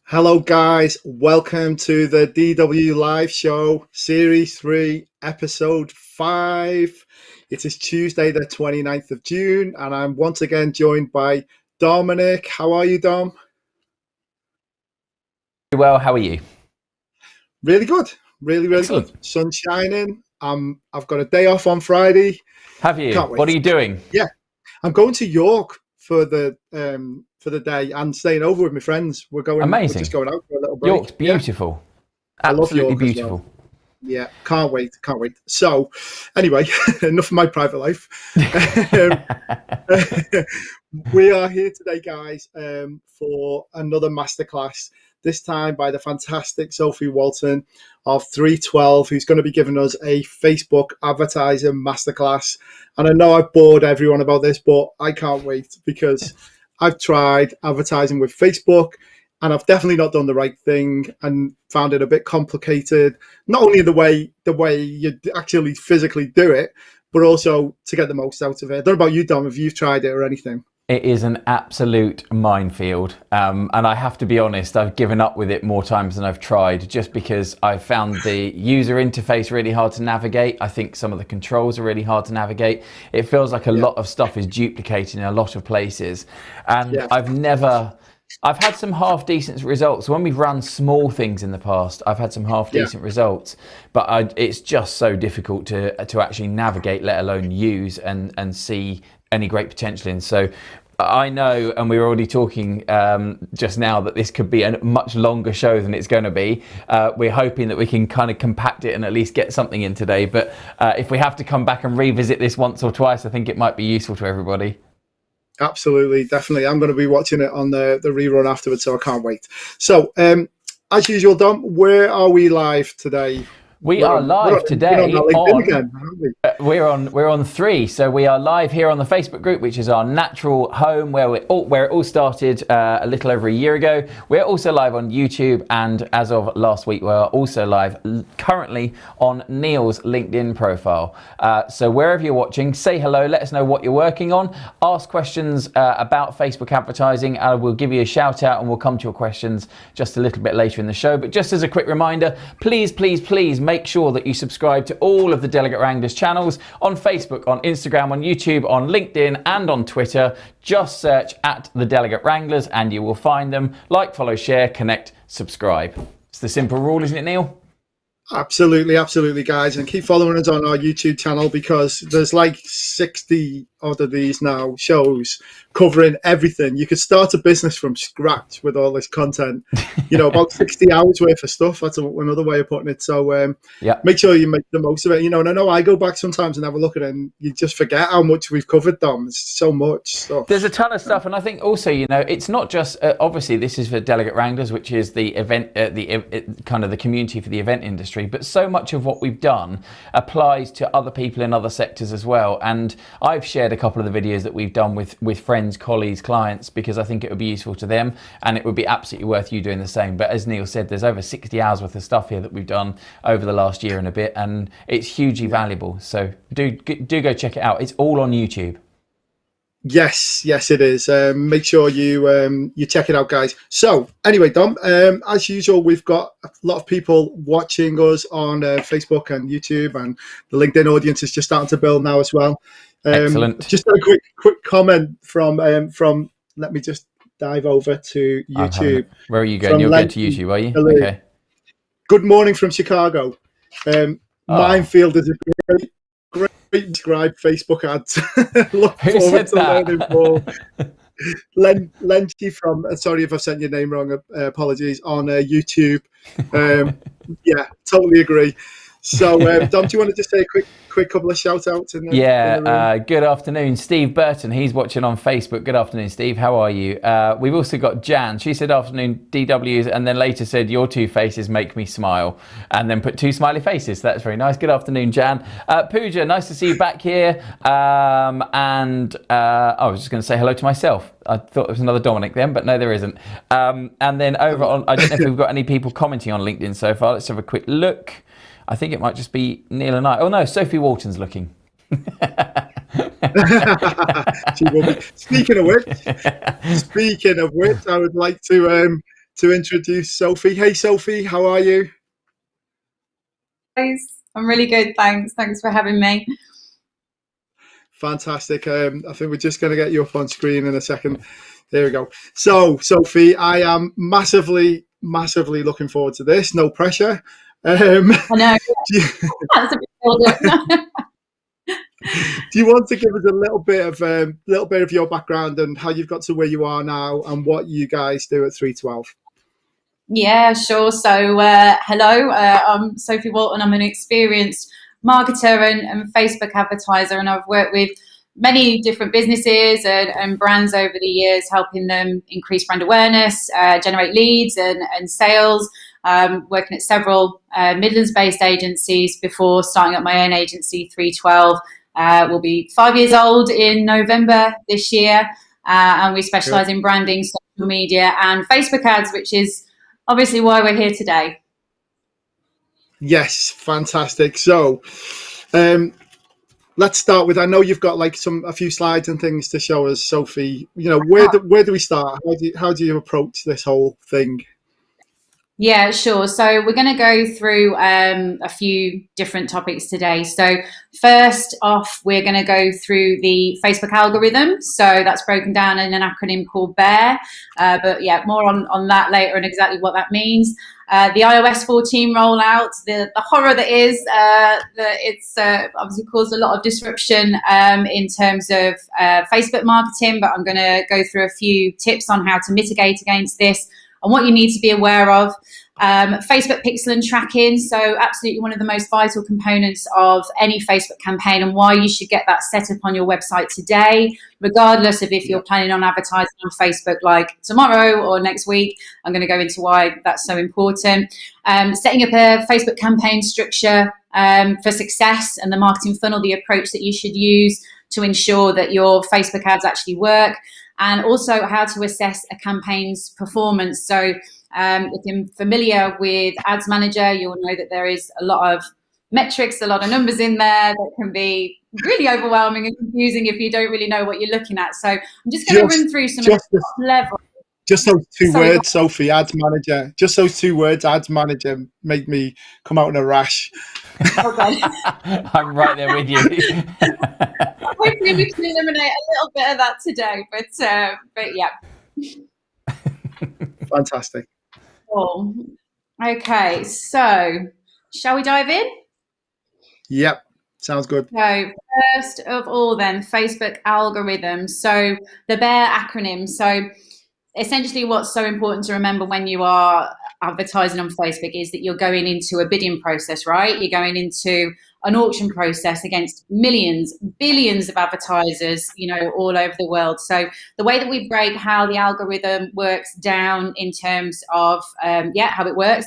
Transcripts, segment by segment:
Hello, guys. Welcome to the DW Live Show, Series 3, Episode 5. It is Tuesday, the 29th of June, and I'm once again joined by Dominic. How are you, Dom? Very well. How are you? Really good. Really Excellent. good. Sun shining. I've got a day off on Friday. Have you? Can't wait. What are you doing? Yeah, I'm going to York for the day and staying over with my friends. Amazing. We're just going out for a little break. York's beautiful. I love Absolutely York as beautiful. well. Yeah, can't wait. So, anyway, enough of my private life. We are here today, guys, for another masterclass, this time by the fantastic Sophie Walton of 312, who's going to be giving us a Facebook advertising masterclass. And I know I've bored everyone about this, but I can't wait because I've tried advertising with Facebook, and I've definitely not done the right thing and found it a bit complicated, not only the way you actually physically do it, but also to get the most out of it. I don't know about you, Dom, if you've tried it or anything. It is an absolute minefield. And I have to be honest, I've given up with it more times than I've tried, just because I've found the user interface really hard to navigate. I think some of the controls are really hard to navigate. It feels like a lot of stuff is duplicated in a lot of places. And I've had some half decent results. When we've run small things in the past, I've had some half decent results, but it's just so difficult to actually navigate, let alone use and see any great potential in. So I know, and we were already talking just now, that this could be a much longer show than it's going to be. We're hoping that we can kind of compact it and at least get something in today. But if we have to come back and revisit this once or twice, I think it might be useful to everybody. Absolutely, definitely. I'm going to be watching it on the rerun afterwards, so I can't wait. So, as usual, Dom, where are we live today? We're on 3, so we are live here on the Facebook group, which is our natural home, where it all started a little over a year ago. We're also live on YouTube, and as of last week, we're also live currently on Neil's LinkedIn profile. So wherever you're watching, say hello, let us know what you're working on, ask questions about Facebook advertising. We'll give you a shout out and we'll come to your questions just a little bit later in the show. But just as a quick reminder, please make sure that you subscribe to all of the Delegate Wranglers channels on Facebook, on Instagram, on YouTube, on LinkedIn, and on Twitter. Just search at the Delegate Wranglers and you will find them. Like, follow, share, connect, subscribe. It's the simple rule, isn't it, Neil? Absolutely, guys, and keep following us on our YouTube channel, because there's like 60 odd of these now shows covering everything. You could start a business from scratch with all this content. About 60 hours worth of stuff. That's another way of putting it. So make sure you make the most of it. And I know I go back sometimes and have a look at it, and you just forget how much we've covered, Dom. There's so much stuff. There's a ton of stuff, and I think also, it's not just obviously this is for Delegate Wranglers, which is the event, kind of the community for the event industry. But so much of what we've done applies to other people in other sectors as well. And I've shared a couple of the videos that we've done with friends, colleagues, clients, because I think it would be useful to them, and it would be absolutely worth you doing the same. But as Neil said, there's over 60 hours worth of stuff here that we've done over the last year and a bit, and it's hugely valuable. So do go check it out. It's all on YouTube. Yes, it is. Make sure you check it out, guys. So anyway, Dom, as usual, we've got a lot of people watching us on Facebook and YouTube, and the LinkedIn audience is just starting to build now as well. Excellent. Just a quick comment from. Let me just dive over to YouTube. Where are you going? You're going to YouTube, are you? Okay. Good morning from Chicago. Minefield is a great subscribe Facebook ads. Look Who forward said to that? learning more. Lenchi from, sorry if I've sent your name wrong, apologies, on YouTube. Totally agree. So, Dom, do you want to just say a quick couple of shout outs? Good afternoon, Steve Burton. He's watching on Facebook. Good afternoon, Steve. How are you? We've also got Jan. She said afternoon DWs, and then later said your two faces make me smile, and then put two smiley faces. That's very nice. Good afternoon, Jan. Pooja, nice to see you back here. I was just going to say hello to myself. I thought there was another Dominic then, but no, there isn't. And then over on, I don't know if we've got any people commenting on LinkedIn so far. Let's have a quick look. I think it might just be Neil and I. Oh no, Sophie Walton's looking. She will be. Speaking of which, I would like to to introduce Sophie. Hey, Sophie, how are you? I'm really good, thanks. Thanks for having me. Fantastic. I think we're just going to get you up on screen in a second. There we go. So, Sophie, I am massively looking forward to this. No pressure. I know. That's a bit older. Do you want to give us a little bit of your background and how you've got to where you are now and what you guys do at 312? Yeah, sure. So, hello, I'm Sophie Walton. I'm an experienced marketer and Facebook advertiser, and I've worked with many different businesses and brands over the years, helping them increase brand awareness, generate leads and sales, working at several Midlands-based agencies before starting up my own agency, 312. We'll be 5 years old in November this year, and we specialise in branding, social media and Facebook ads, which is obviously why we're here today. Yes, fantastic. So let's start with, I know you've got like a few slides and things to show us, Sophie. You know, where do we start? How do you approach this whole thing? Yeah, sure. So we're going to go through a few different topics today. So first off, we're going to go through the Facebook algorithm. So that's broken down in an acronym called BEAR. But yeah, more on that later and exactly what that means. The iOS 14 rollout, the horror that is, that it's obviously caused a lot of disruption in terms of Facebook marketing, but I'm going to go through a few tips on how to mitigate against this and what you need to be aware of. Facebook pixel and tracking, so absolutely one of the most vital components of any Facebook campaign, and why you should get that set up on your website today, regardless of if you're planning on advertising on Facebook like tomorrow or next week. I'm going to go into why that's so important. Setting up a Facebook campaign structure for success, and the marketing funnel, the approach that you should use to ensure that your Facebook ads actually work, and also how to assess a campaign's performance. So if you're familiar with Ads Manager, you'll know that there is a lot of metrics, a lot of numbers in there that can be really overwhelming and confusing if you don't really know what you're looking at. So I'm just going to run through some of the top level. Just those two words, Sophie, Ads Manager. Just those two words, Ads Manager, make me come out in a rash. Okay. I'm right there with you. Hopefully we can eliminate a little bit of that today, but yeah. Fantastic. Cool. Okay, so shall we dive in? Yep, sounds good. So first of all then, Facebook algorithm. So the BEAR acronym. So essentially what's so important to remember when you are advertising on Facebook is that you're going into a bidding process, right? You're going into an auction process against millions, billions of advertisers, you know, all over the world. So the way that we break how the algorithm works down in terms of, how it works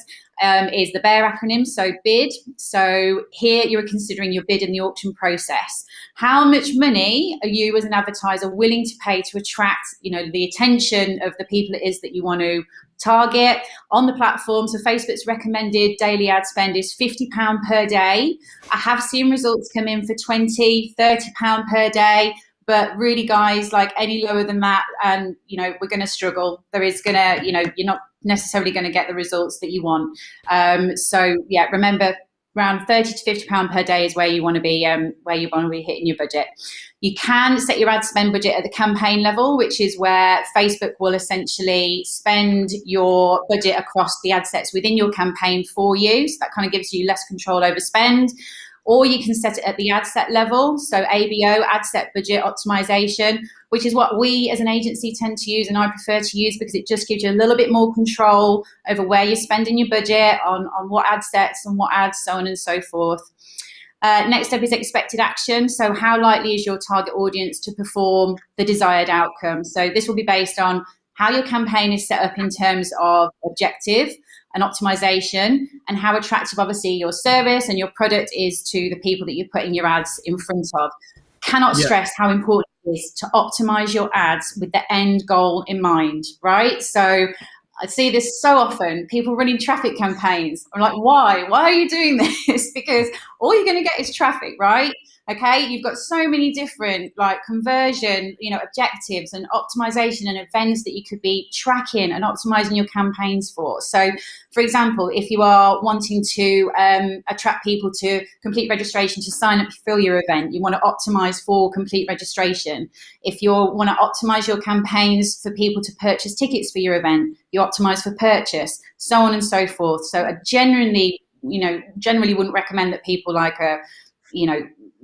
is the BEAR acronym, so bid. So here you're considering your bid in the auction process. How much money are you as an advertiser willing to pay to attract, you know, the attention of the people it is that you want to target on the platform? So Facebook's recommended daily ad spend is £50 per day. I have seen results come in for £20, £30 per day. But really, guys, like any lower than that, and, you know, we're going to struggle. There is going to, you know, you're not necessarily going to get the results that you want. So, yeah, remember, around £30 to £50 per day is where you want to be, hitting your budget. You can set your ad spend budget at the campaign level, which is where Facebook will essentially spend your budget across the ad sets within your campaign for you. So that kind of gives you less control over spend. Or you can set it at the ad set level, so ABO, ad set budget optimization, which is what we as an agency tend to use, and I prefer to use because it just gives you a little bit more control over where you're spending your budget, on what ad sets and what ads, so on and so forth. Next up is expected action. So how likely is your target audience to perform the desired outcome? So this will be based on how your campaign is set up in terms of objective and optimization, and how attractive obviously your service and your product is to the people that you're putting your ads in front of. Cannot stress how important it is to optimize your ads with the end goal in mind, right? So I see this so often, people running traffic campaigns. I'm like, why? Why are you doing this? Because all you're going to get is traffic, right? Okay, you've got so many different like conversion, objectives and optimization and events that you could be tracking and optimizing your campaigns for. So, for example, if you are wanting to attract people to complete registration to sign up for your event, you want to optimize for complete registration. If you want to optimize your campaigns for people to purchase tickets for your event, you optimize for purchase, so on and so forth. So I generally wouldn't recommend that people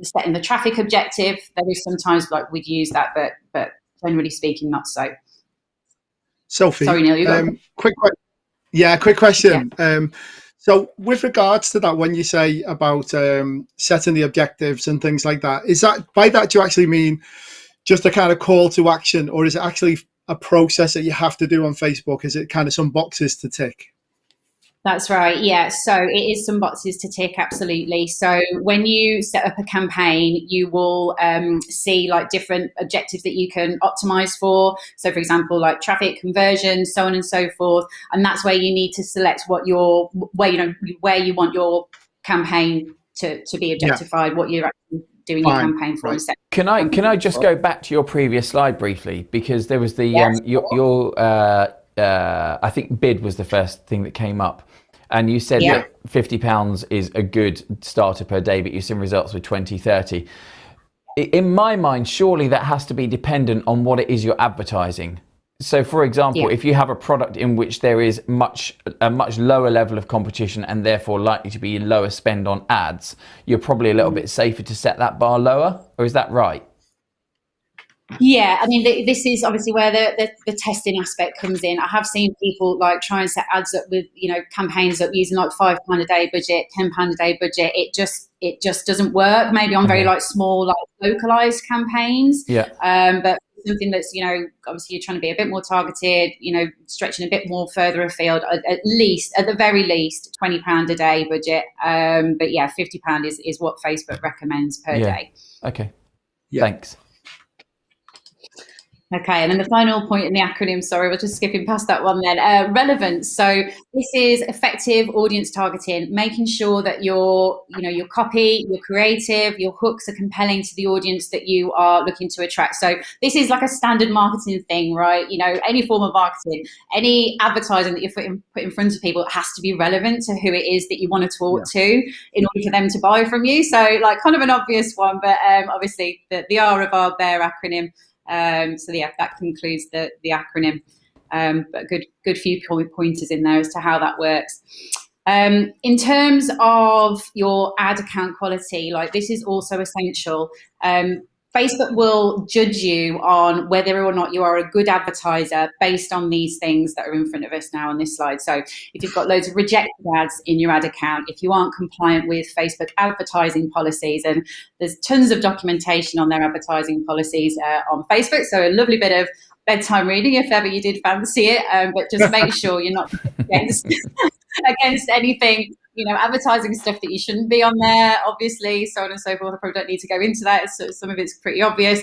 setting the traffic objective. There is sometimes like we'd use that, but generally speaking, not so. Sophie, sorry, Neil, you got quick question. Yeah. So with regards to that, when you say about setting the objectives and things like that, is that by that do you actually mean just a kind of call to action, or is it actually a process that you have to do on Facebook? Is it kind of some boxes to tick? That's right. Yeah. So it is some boxes to tick. Absolutely. So when you set up a campaign, you will see like different objectives that you can optimize for. So for example, like traffic, conversion, so on and so forth. And that's where you need to select where you want your campaign to be objectified, what you're actually doing your campaign for. Right. Can I just go back to your previous slide briefly, because there was the I think bid was the first thing that came up. And you said that £50 is a good starter per day, but you've seen results with 20, 30. In my mind, surely that has to be dependent on what it is you're advertising. So, for example, if you have a product in which there is a much lower level of competition and therefore likely to be lower spend on ads, you're probably a little bit safer to set that bar lower, or is that right? Yeah, I mean, this is obviously where the testing aspect comes in. I have seen people like try and set ads up with, campaigns up using like £5 a day budget, £10 a day budget. It just doesn't work. Maybe on very like small, like localized campaigns. Yeah. But something that's, obviously you're trying to be a bit more targeted, stretching a bit more further afield, at the very least, £20 a day budget. But yeah, £50 is what Facebook recommends per day. Okay. Yeah. Thanks. Okay, and then the final point in the acronym, sorry, we're just skipping past that one then, relevance. So this is effective audience targeting, making sure that your copy, your creative, your hooks are compelling to the audience that you are looking to attract. So this is like a standard marketing thing, right? Any form of marketing, any advertising that you put in front of people, it has to be relevant to who it is that you want to talk to in order for them to buy from you. So like kind of an obvious one, but obviously the R of our BEAR acronym. So yeah, that concludes the acronym. But good few pointers in there as to how that works. In terms of your ad account quality, like this is also essential. Facebook will judge you on whether or not you are a good advertiser based on these things that are in front of us now on this slide. So if you've got loads of rejected ads in your ad account, if you aren't compliant with Facebook advertising policies, and there's tons of documentation on their advertising policies on Facebook. So a lovely bit of bedtime reading if ever you did fancy it, but just make sure you're not against anything, advertising stuff that you shouldn't be on there, obviously, so on and so forth. I probably don't need to go into that. So some of it's pretty obvious.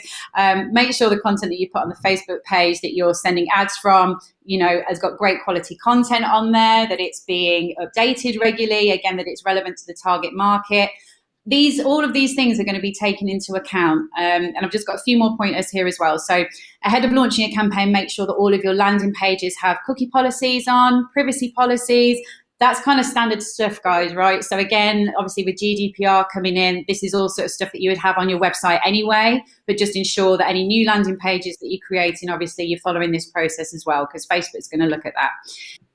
Make sure the content that you put on the Facebook page that you're sending ads from, has got great quality content on there, that it's being updated regularly, again, that it's relevant to the target market. All of these things are going to be taken into account. And I've just got a few more pointers here as well. So ahead of launching a campaign, make sure that all of your landing pages have cookie policies on, privacy policies. That's kind of standard stuff, guys, right? So again, obviously with GDPR coming in, this is all sort of stuff that you would have on your website anyway, but just ensure that any new landing pages that you're creating, obviously you're following this process as well, because Facebook's going to look at that.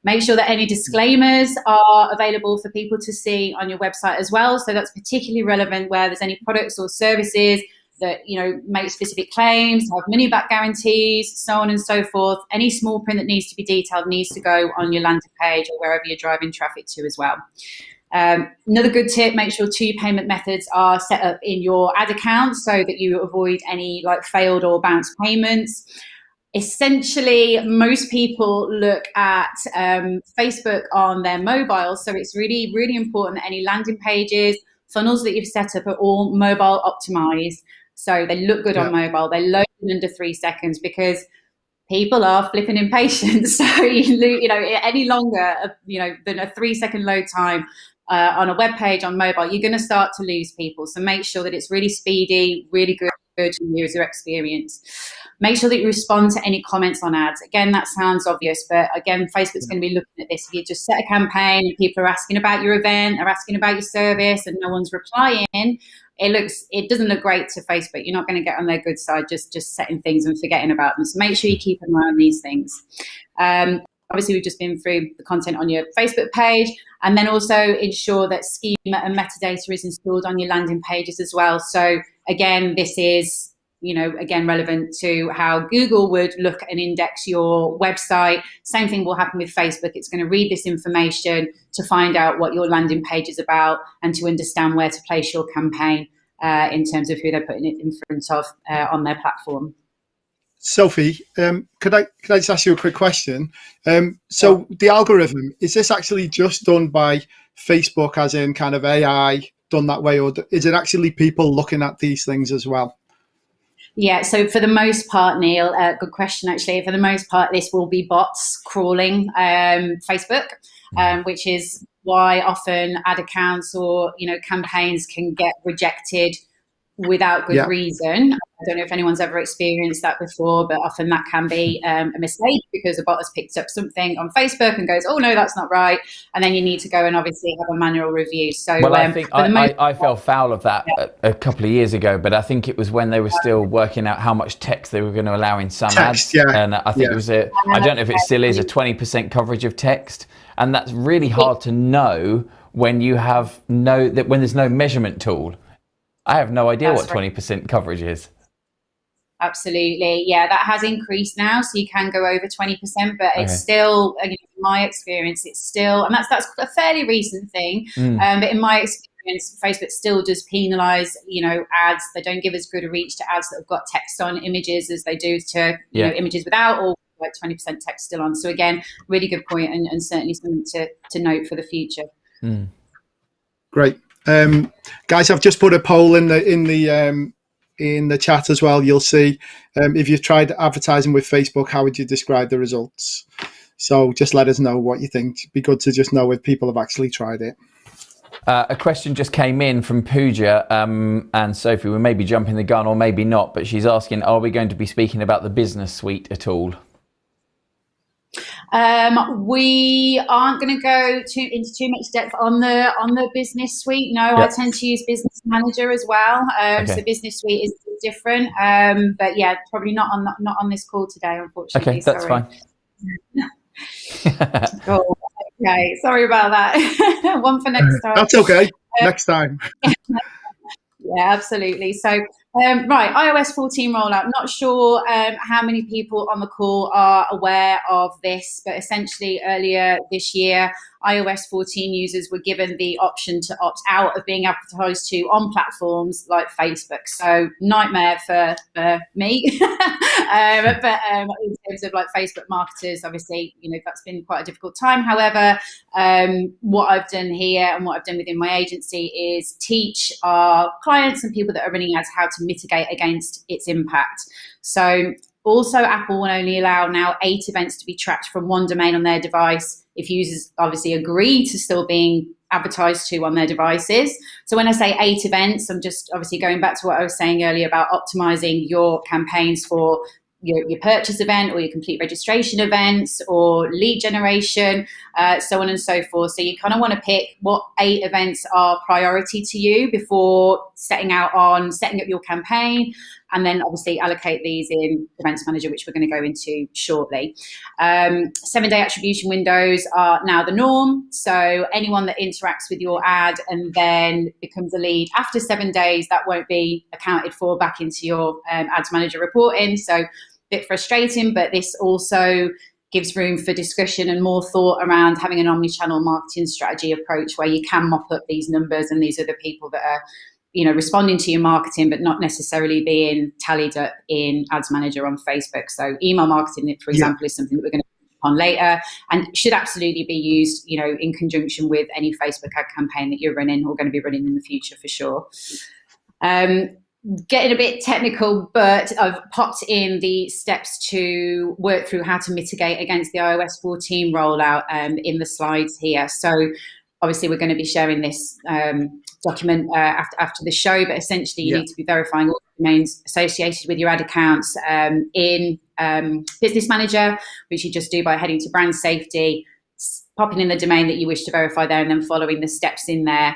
Make sure that any disclaimers are available for people to see on your website as well. So that's particularly relevant where there's any products or services that, make specific claims, have money back guarantees, so on and so forth. Any small print that needs to be detailed needs to go on your landing page or wherever you're driving traffic to as well. Another good tip, make sure 2 payment methods are set up in your ad account so that you avoid any like failed or bounced payments. Essentially, most people look at Facebook on their mobile, so it's really, really important that any landing pages, funnels that you've set up are all mobile optimized. So they look good on mobile. They load in under 3 seconds because people are flipping impatient. So any longer, than a 3-second load time, on a web page, on mobile, you're going to start to lose people. So make sure that it's really speedy, really good user experience. Make sure that you respond to any comments on ads. Again, that sounds obvious, but again, Facebook's going to be looking at this. If you just set a campaign and people are asking about your event, they're asking about your service, and no one's replying, it doesn't look great to Facebook. You're not going to get on their good side just setting things and forgetting about them. So make sure you keep an eye on these things. Obviously, we've just been through the content on your Facebook page, and then also ensure that schema and metadata is installed on your landing pages as well. So again, this is, again, relevant to how Google would look and index your website. Same thing will happen with Facebook. It's going to read this information to find out what your landing page is about and to understand where to place your campaign in terms of who they're putting it in front of on their platform. Sophie, could I just ask you a quick question? So the algorithm, is this actually just done by Facebook, as in kind of AI done that way, or is it actually people looking at these things as well? Yeah, so for the most part, Neil, good question actually. For the most part, this will be bots crawling Facebook, which is why often ad accounts or campaigns can get rejected without good reason. I don't know if anyone's ever experienced that before, but often that can be a mistake because a bot has picked up something on Facebook and goes, oh no, that's not right. And then you need to go and obviously have a manual review. So well, I think I fell foul of that a couple of years ago, but I think it was when they were still working out how much text they were going to allow in some ads. And I think it was I don't know if it still is, a 20% coverage of text. And that's really hard to know when you have when there's no measurement tool. I have no idea what 20% coverage is. Absolutely. Yeah, that has increased now. So you can go over 20%, but it's still, in my experience, it's still, and that's a fairly recent thing. But in my experience, Facebook still does penalize, ads. They don't give as good a reach to ads that have got text on images as they do to images without, or like 20% text still on. So again, really good point, and certainly something to note for the future. Great. Guys, I've just put a poll in the chat as well. You'll see if you've tried advertising with Facebook, how would you describe the results? So just let us know what you think. It'd be good to just know if people have actually tried it. A question just came in from Pooja, and Sophie, we may be jumping the gun or maybe not, but she's asking, are we going to be speaking about the business suite at all? We aren't going to go into too much depth on the business suite. No, I tend to use Business Manager as well. So business suite is different. But yeah, probably not on this call today, unfortunately. Okay, that's fine. Oh, okay, sorry about that. One for next time. That's okay. Next time. Yeah, absolutely. So, right, iOS 14 rollout. Not sure how many people on the call are aware of this, but essentially earlier this year, iOS 14 users were given the option to opt out of being advertised to on platforms like Facebook. So nightmare for me. But in terms of like Facebook marketers, obviously, that's been quite a difficult time. However, what I've done here and what I've done within my agency is teach our clients and people that are running ads how to mitigate against its impact. So also, Apple will only allow now 8 events to be tracked from one domain on their device if users obviously agree to still being advertised to on their devices. So when I say 8 events, I'm just obviously going back to what I was saying earlier about optimizing your campaigns for your purchase event or your complete registration events or lead generation, so on and so forth. So you kind of want to pick what 8 events are priority to you before setting up your campaign, and then obviously allocate these in Events Manager, which we're going to go into shortly. 7-day attribution windows are now the norm. So anyone that interacts with your ad and then becomes a lead after 7 days, that won't be accounted for back into your Ads Manager reporting. So a bit frustrating, but this also gives room for discussion and more thought around having an omni-channel marketing strategy approach where you can mop up these numbers, and these are the people that are responding to your marketing, but not necessarily being tallied up in Ads Manager on Facebook. So email marketing, for example, is something that we're going to touch on later, and should absolutely be used, in conjunction with any Facebook ad campaign that you're running or going to be running in the future for sure. Getting a bit technical, but I've popped in the steps to work through how to mitigate against the iOS 14 rollout in the slides here. So obviously we're going to be sharing this document after the show, but essentially you need to be verifying all the domains associated with your ad accounts in Business Manager, which you just do by heading to brand safety, popping in the domain that you wish to verify there, and then following the steps in there,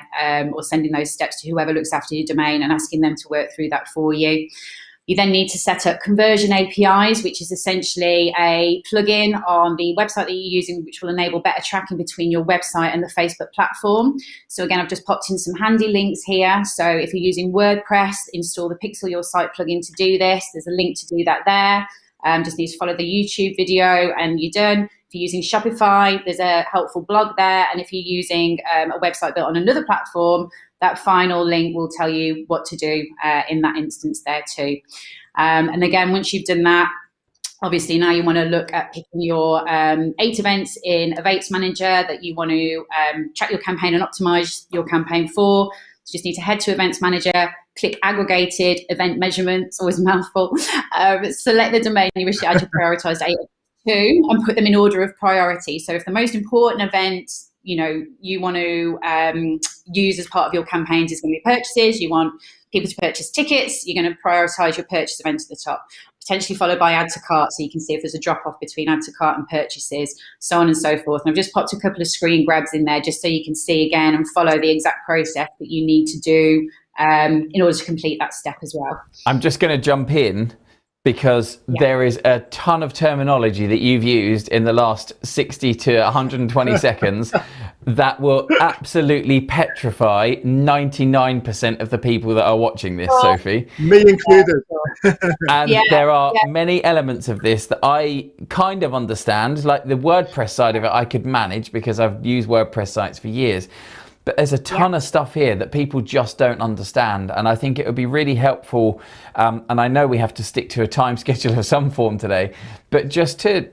or sending those steps to whoever looks after your domain and asking them to work through that for you. You then need to set up conversion APIs, which is essentially a plugin on the website that you're using, which will enable better tracking between your website and the Facebook platform. So again, I've just popped in some handy links here. So if you're using WordPress, install the Pixel Your Site plugin to do this. There's a link to do that there. Just need to follow the YouTube video and you're done. If you're using Shopify, there's a helpful blog there. And if you're using a website built on another platform, that final link will tell you what to do in that instance there too. And again, once you've done that, obviously now you want to look at picking your 8 events in Events Manager that you want to track your campaign and optimize your campaign for. So just need to head to Events Manager, click Aggregated Event Measurements, always a mouthful. Select the domain you wish to add your prioritized 8 to, and put them in order of priority. So if the most important event you want to use as part of your campaigns is going to be purchases, you want people to purchase tickets, you're going to prioritize your purchase event at the top, potentially followed by add to cart, so you can see if there's a drop off between add to cart and purchases, so on and so forth. And I've just popped a couple of screen grabs in there just so you can see again and follow the exact process that you need to do in order to complete that step as well. I'm just going to jump in because there is a ton of terminology that you've used in the last 60 to 120 seconds that will absolutely petrify 99% of the people that are watching this, Sophie. Me included. And there are many elements of this that I kind of understand, like the WordPress side of it I could manage because I've used WordPress sites for years. But there's a ton of stuff here that people just don't understand. And I think it would be really helpful. And I know we have to stick to a time schedule of some form today, but just to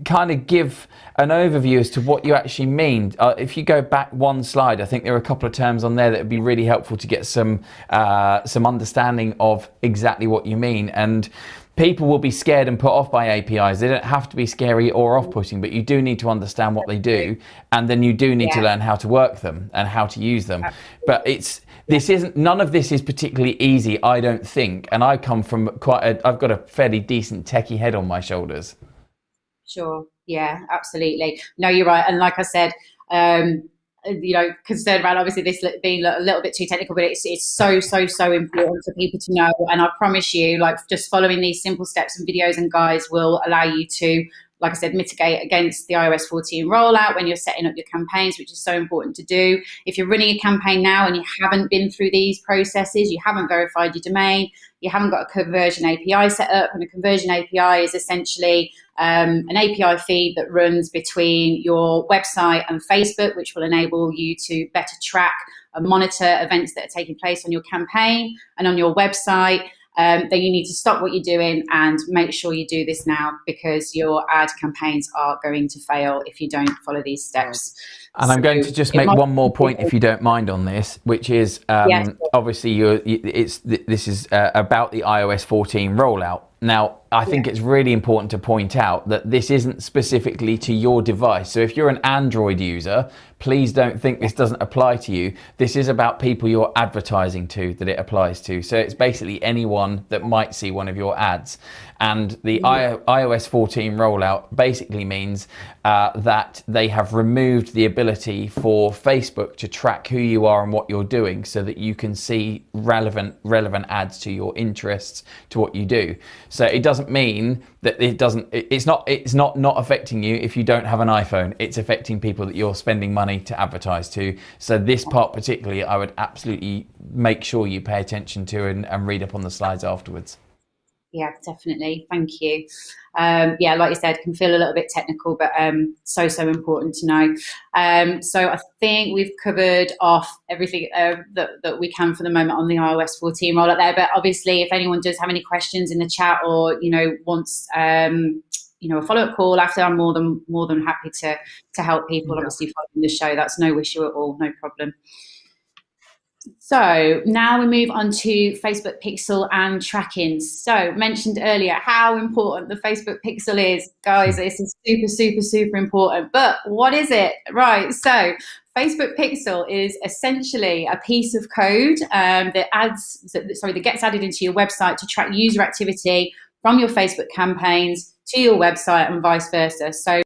kind of give an overview as to what you actually mean. If you go back one slide, I think there are a couple of terms on there that would be really helpful to get some understanding of exactly what you mean. And people will be scared and put off by APIs. They don't have to be scary or off-putting, but you do need to understand what they do, and then you do need to learn how to work them and how to use them. But none of this is particularly easy, I don't think. And I come from I've got a fairly decent techie head on my shoulders. Sure. Yeah, absolutely. No, you're right. And like I said, concerned about obviously this being a little bit too technical, but it's so important for people to know. And I promise you, like, just following these simple steps and videos and guides will allow you to, like I said, mitigate against the iOS 14 rollout when you're setting up your campaigns, which is so important to do. If you're running a campaign now and you haven't been through these processes, you haven't verified your domain, you haven't got a conversion API set up, and a conversion API is essentially an API feed that runs between your website and Facebook, which will enable you to better track and monitor events that are taking place on your campaign and on your website. Then you need to stop what you're doing and make sure you do this now, because your ad campaigns are going to fail if you don't follow these steps. And I'm going to just make one more point, if you don't mind, on this, which is obviously this is about the iOS 14 rollout. Now, I think it's really important to point out that this isn't specifically to your device. So if you're an Android user, please don't think this doesn't apply to you. This is about people you're advertising to that it applies to. So it's basically anyone that might see one of your ads. And the iOS 14 rollout basically means that they have removed the ability for Facebook to track who you are and what you're doing, so that you can see relevant ads to your interests, to what you do. So it doesn't mean that it's not affecting you if you don't have an iPhone. It's affecting people that you're spending money to advertise to. So this part particularly, I would absolutely make sure you pay attention to and read up on the slides afterwards. Yeah, definitely. Thank you. Like you said, can feel a little bit technical, but so important to know. So I think we've covered off everything that we can for the moment on the iOS 14 rollout there. But obviously, if anyone does have any questions in the chat, or wants a follow-up call after, I'm more than happy to help people. Obviously, following the show, that's no issue at all, no problem. So now we move on to Facebook pixel and tracking. So mentioned earlier how important the Facebook pixel is. Guys, this is super, super, super important. But what is it? Right, so Facebook pixel is essentially a piece of code that gets added into your website to track user activity from your Facebook campaigns to your website and vice versa. So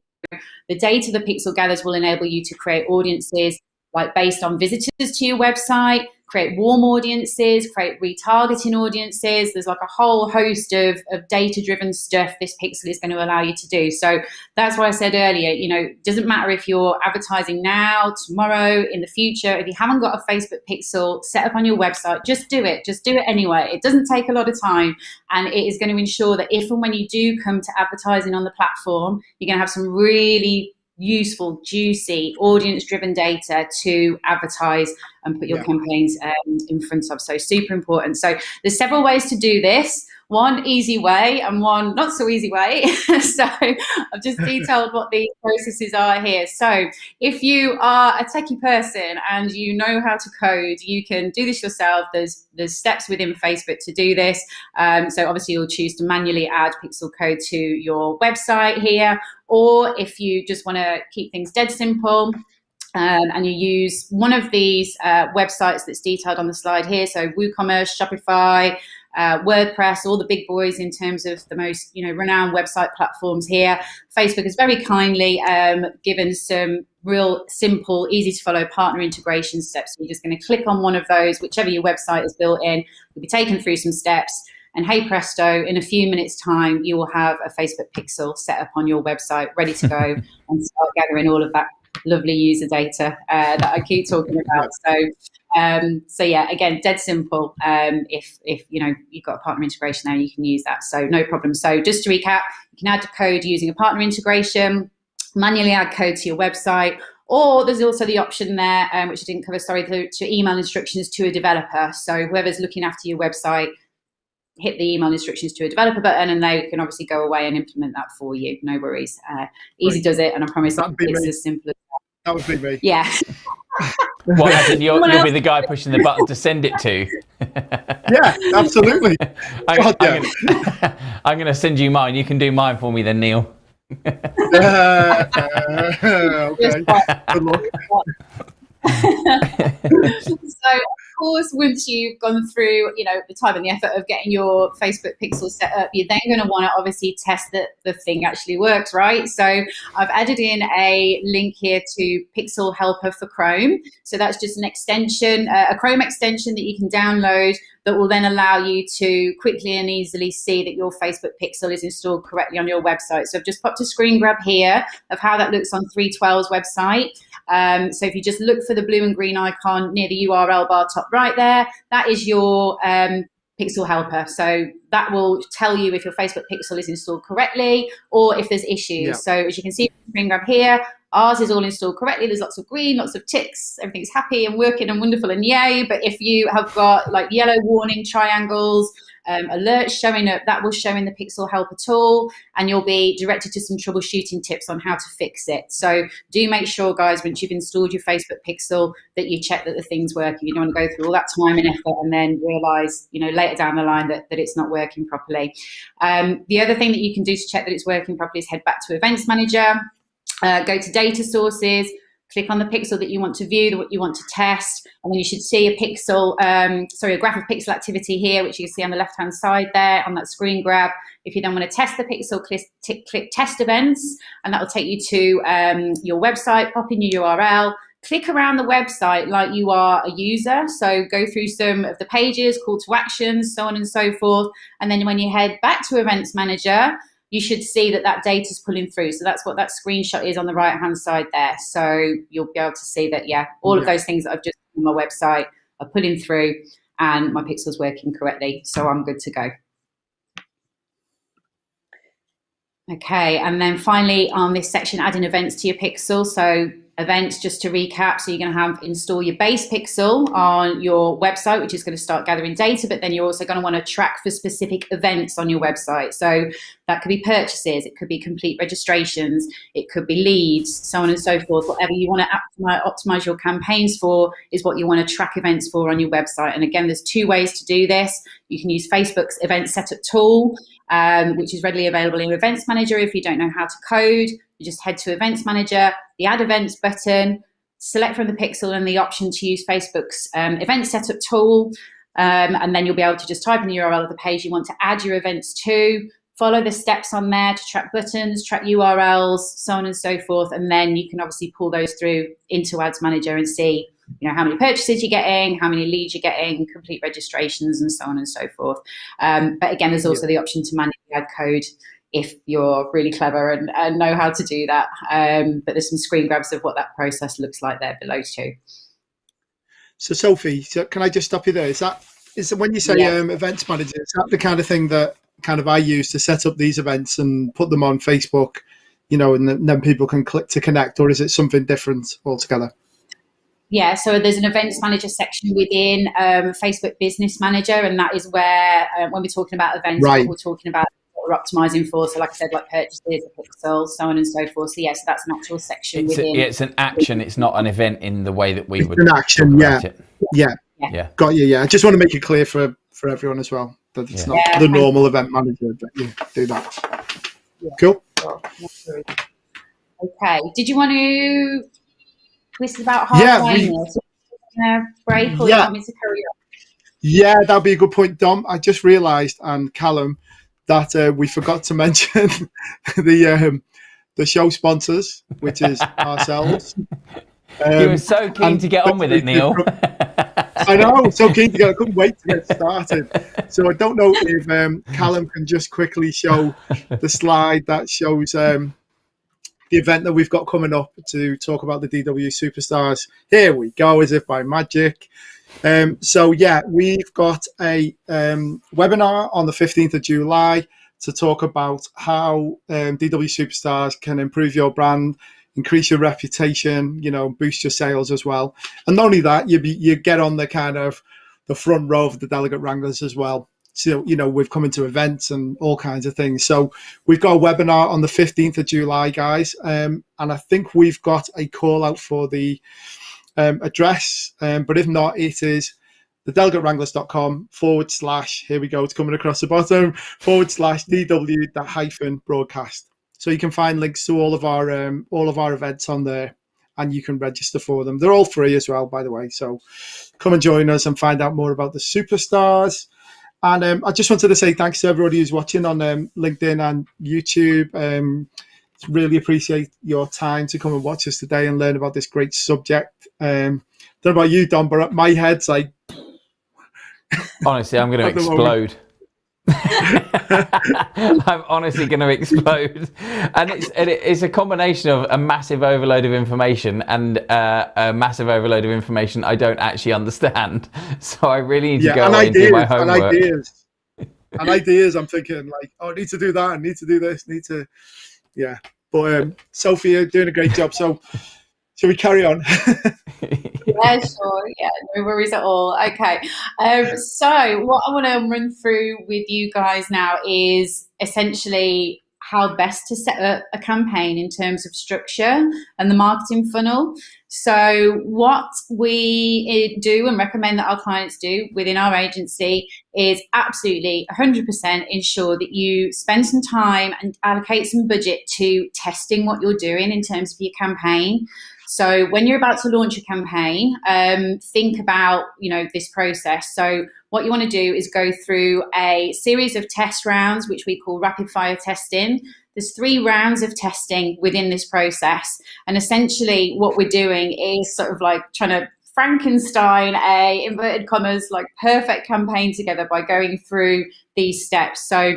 the data the pixel gathers will enable you to create audiences like based on visitors to your website, create warm audiences, create retargeting audiences. There's like a whole host of data-driven stuff this pixel is going to allow you to do. So that's why I said earlier, you know, it doesn't matter if you're advertising now, tomorrow, in the future. If you haven't got a Facebook pixel set up on your website, just do it. Just do it anyway. It doesn't take a lot of time, and it is going to ensure that if and when you do come to advertising on the platform, you're going to have some really useful, juicy, audience-driven data to advertise and put your campaigns in front of. So super important. So there's several ways to do this. One easy way and one not so easy way. So I've just detailed what the processes are here. So if you are a techie person and you know how to code, you can do this yourself. There's steps within Facebook to do this. So obviously you'll choose to manually add pixel code to your website here. Or if you just want to keep things dead simple, and you use one of these websites that's detailed on the slide here, so WooCommerce, Shopify, WordPress, all the big boys in terms of the most renowned website platforms here. Facebook has very kindly given some real simple, easy to follow partner integration steps. So you're just going to click on one of those, whichever your website is built in. You'll be taken through some steps. And hey presto, in a few minutes time, you will have a Facebook pixel set up on your website, ready to go and start gathering all of that lovely user data that I keep talking about. So yeah, again, dead simple. If you've got a partner integration there, you can use that. So no problem. So just to recap, you can add code using a partner integration, manually add code to your website, or there's also the option there, which I didn't cover, to email instructions to a developer. So whoever's looking after your website, hit the email instructions to a developer button and they can obviously go away and implement that for you. No worries. Easy does it, and I promise it's as simple as that. That would be me. Yeah. What, as in you'll be the guy pushing the button to send it to? Yeah, absolutely. I'm going to send you mine. You can do mine for me then, Neil. Okay. Good luck. So of course, once you've gone through the time and the effort of getting your Facebook pixel set up, you're then going to want to obviously test that the thing actually works, right? So I've added in a link here to Pixel Helper for Chrome. So that's just an extension, a Chrome extension that you can download that will then allow you to quickly and easily see that your Facebook pixel is installed correctly on your website. So I've just popped a screen grab here of how that looks on 312's website. So if you just look for the blue and green icon near the URL bar top right there, that is your Pixel Helper. So that will tell you if your Facebook pixel is installed correctly or if there's issues. Yeah. So as you can see, screen grab here, ours is all installed correctly. There's lots of green, lots of ticks. Everything's happy and working and wonderful and yay. But if you have got like yellow warning triangles, alerts showing up, that will show in the Pixel Helper tool, and you'll be directed to some troubleshooting tips on how to fix it. So do make sure, guys, once you've installed your Facebook pixel, that you check that the thing's working. You don't want to go through all that time and effort and then realize, later down the line that it's not working properly. The other thing that you can do to check that it's working properly is head back to Events Manager, go to Data Sources, click on the pixel that you want to view, what you want to test, and then you should see a graph of pixel activity here, which you can see on the left-hand side there on that screen grab. If you then want to test the pixel, click Test Events, and that will take you to your website, pop in your URL, click around the website like you are a user. So go through some of the pages, call to actions, so on and so forth. And then when you head back to Events Manager, you should see that data is pulling through. So that's what that screenshot is on the right-hand side there. So you'll be able to see that, all of those things that I've just on my website are pulling through and my pixel's working correctly. So I'm good to go. Okay, and then finally on this section, adding events to your pixel. So events, just to recap, so you're going to install your base pixel on your website, which is going to start gathering data, but then you're also going to want to track for specific events on your website. So That could be purchases, it could be complete registrations, it could be leads, so on and so forth. Whatever you want to optimize your campaigns for is what you want to track events for on your website. And again, there's 2 ways to do this. You can use Facebook's event setup tool, which is readily available in Events Manager. If you don't know how to code, you just head to Events Manager, the Add Events button, select from the pixel and the option to use Facebook's event setup tool. And then you'll be able to just type in the URL of the page you want to add your events to, follow the steps on there to track buttons, track URLs, so on and so forth. And then you can obviously pull those through into Ads Manager and see, how many purchases you're getting, how many leads you're getting, complete registrations, and so on and so forth. But again, there's also the option to manually add code if you're really clever and know how to do that. But there's some screen grabs of what that process looks like there below too. So Sophie, can I just stop you there? Is when you say Events Manager, is that the kind of thing that I use to set up these events and put them on Facebook, and then people can click to connect, or is it something different altogether? Yeah, so there's an Events Manager section within Facebook Business Manager, and that is where, when we're talking about events, we're talking about what we're optimizing for. So like I said, like purchases, pixels, so on and so forth. So so that's an actual section within. It's an action. It's not an event in the way that we would. An action, talk about it. Yeah. Got you. Yeah, I just want to make it clear for everyone as well that it's not the normal Event Manager, but you do that. Yeah. Cool. Okay. Did you want to? This is about halfway. Break, or you want me to carry on? Yeah, that'd be a good point, Dom. I just realised, and Callum, that we forgot to mention the show sponsors, which is ourselves. You were so keen to get on with it, Neil. I know, so keen to get. I couldn't wait to get started. So I don't know if Callum can just quickly show the slide that shows the event that we've got coming up to talk about the DW Superstars. Here we go, as if by magic. We've got a webinar on the 15th of July to talk about how DW Superstars can improve your brand, increase your reputation, boost your sales as well. And not only that, you get on the kind of the front row of the Delegate Wranglers as well. So, we've come into events and all kinds of things. So we've got a webinar on the 15th of July, guys. And I think we've got a call out for the address. But if not, it is thedelegatewranglers.com / here we go, it's coming across the bottom, / DW-broadcast. So you can find links to all of our events on there, and you can register for them. They're all free as well, by the way. So come and join us and find out more about the Superstars. And I just wanted to say thanks to everybody who's watching on LinkedIn and YouTube. Really appreciate your time to come and watch us today and learn about this great subject. Don't know about you, Don, but my head's like... Honestly, I'm going to explode. I'm honestly going to explode. And it's a combination of a massive overload of information and a massive overload of information I don't actually understand. So I really need to go away and do my homework. And ideas. I'm thinking like, I need to do that. I need to do this. Yeah. But Sophie, you're doing a great job. So shall we carry on? Yeah, sure. Yeah, no worries at all. Okay. So what I want to run through with you guys now is essentially how best to set up a campaign in terms of structure and the marketing funnel. So what we do and recommend that our clients do within our agency is absolutely 100% ensure that you spend some time and allocate some budget to testing what you're doing in terms of your campaign. So when you're about to launch a campaign, think about, this process. So what you want to do is go through a series of test rounds, which we call rapid fire testing. There's 3 rounds of testing within this process. And essentially what we're doing is sort of like trying to Frankenstein a, inverted commas, like perfect campaign together by going through these steps. So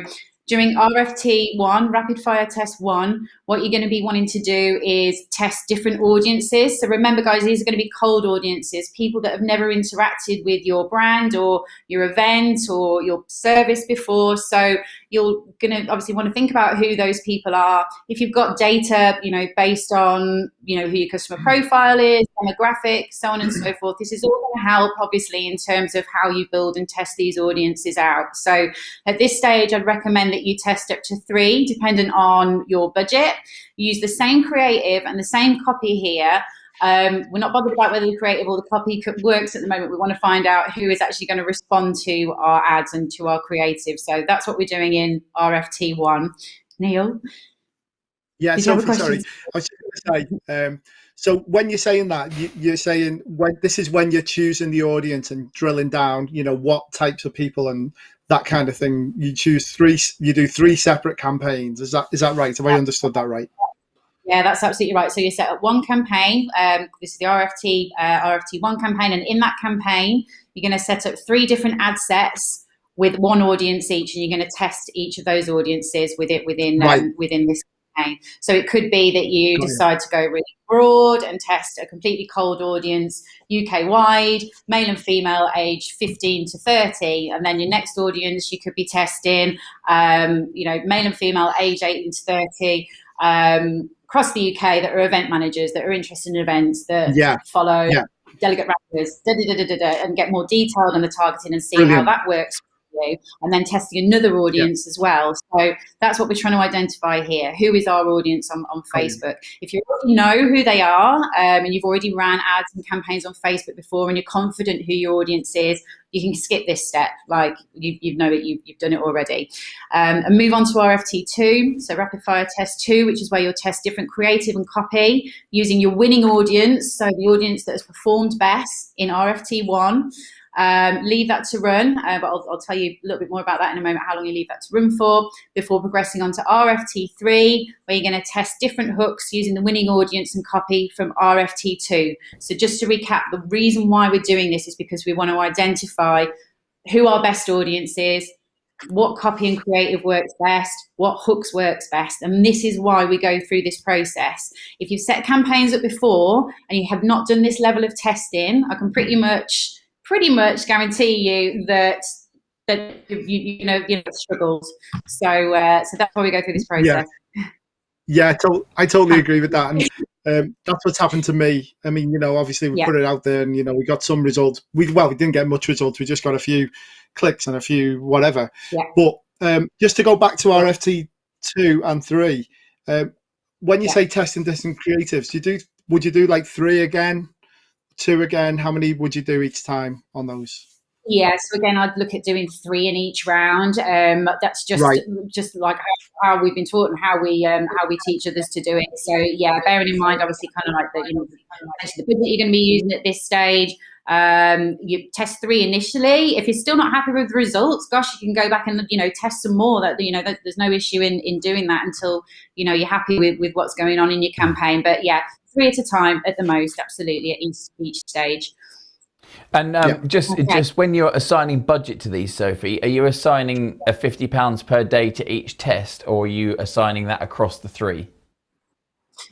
during RFT 1, Rapid Fire Test 1, what you're going to be wanting to do is test different audiences. So remember, guys, these are going to be cold audiences, people that have never interacted with your brand or your event or your service before. So you're going to obviously want to think about who those people are. If you've got data, based on, who your customer profile is, demographics, so on and so forth, this is all going to help, obviously, in terms of how you build and test these audiences out. So at this stage, I'd recommend that you test up to 3, dependent on your budget. Use the same creative and the same copy here. We're not bothered about whether the creative or the copy works at the moment. We want to find out who is actually going to respond to our ads and to our creative. So that's what we're doing in RFT1. Neil? Yeah, Sophie, sorry. I was just going to say, so when you're saying that, you're saying this is when you're choosing the audience and drilling down, what types of people and that kind of thing. You do 3 separate campaigns. Is that right? Have I understood that right? Yeah, that's absolutely right. So you set up one campaign. This is the RFT1 campaign, and in that campaign, you're going to set up 3 different ad sets with one audience each, and you're going to test each of those audiences within this campaign. So it could be that you decide to go really broad and test a completely cold audience, UK wide, male and female, aged 15 to 30, and then your next audience you could be testing, male and female, age 18 to 30. Across the UK that are event managers that are interested in events that follow Delegate Wranglers, and get more detailed on the targeting and see how that works for you, and then testing another audience as well. So that's what we're trying to identify here. Who is our audience on Facebook? If you already know who they are, and you've already ran ads and campaigns on Facebook before, and you're confident who your audience is, you can skip this step. Like you've done it already, and move on to RFT2. So rapid fire test 2, which is where you'll test different creative and copy using your winning audience. So the audience that has performed best in RFT1. Leave that to run, but I'll tell you a little bit more about that in a moment, how long you leave that to run for, before progressing on to RFT3, where you're going to test different hooks using the winning audience and copy from RFT2. So just to recap, the reason why we're doing this is because we want to identify who our best audience is, what copy and creative works best, what hooks works best, and this is why we go through this process. If you've set campaigns up before and you have not done this level of testing, I can pretty much guarantee you that you struggles. So that's why we go through this process. Yeah, I totally agree with that, and that's what's happened to me. I mean, obviously we put it out there, and we got some results. We didn't get much results. We just got a few clicks and a few whatever. Yeah. But just to go back to RFT 2 and 3, when you say testing different creatives, would you do like 3 again? 2 again? How many would you do each time on those? Yeah, so again, I'd look at doing 3 in each round. That's just like how we've been taught and how we teach others to do it. So yeah, bearing in mind, obviously, kind of like the budget you're going to be using at this stage. You test 3 initially. If you're still not happy with the results, gosh, you can go back and test some more. That there's no issue in doing that until you're happy with what's going on in your campaign. But yeah, 3 at a time at the most, absolutely, at each stage. And just when you're assigning budget to these, Sophie, are you assigning a £50 per day to each test, or are you assigning that across the 3?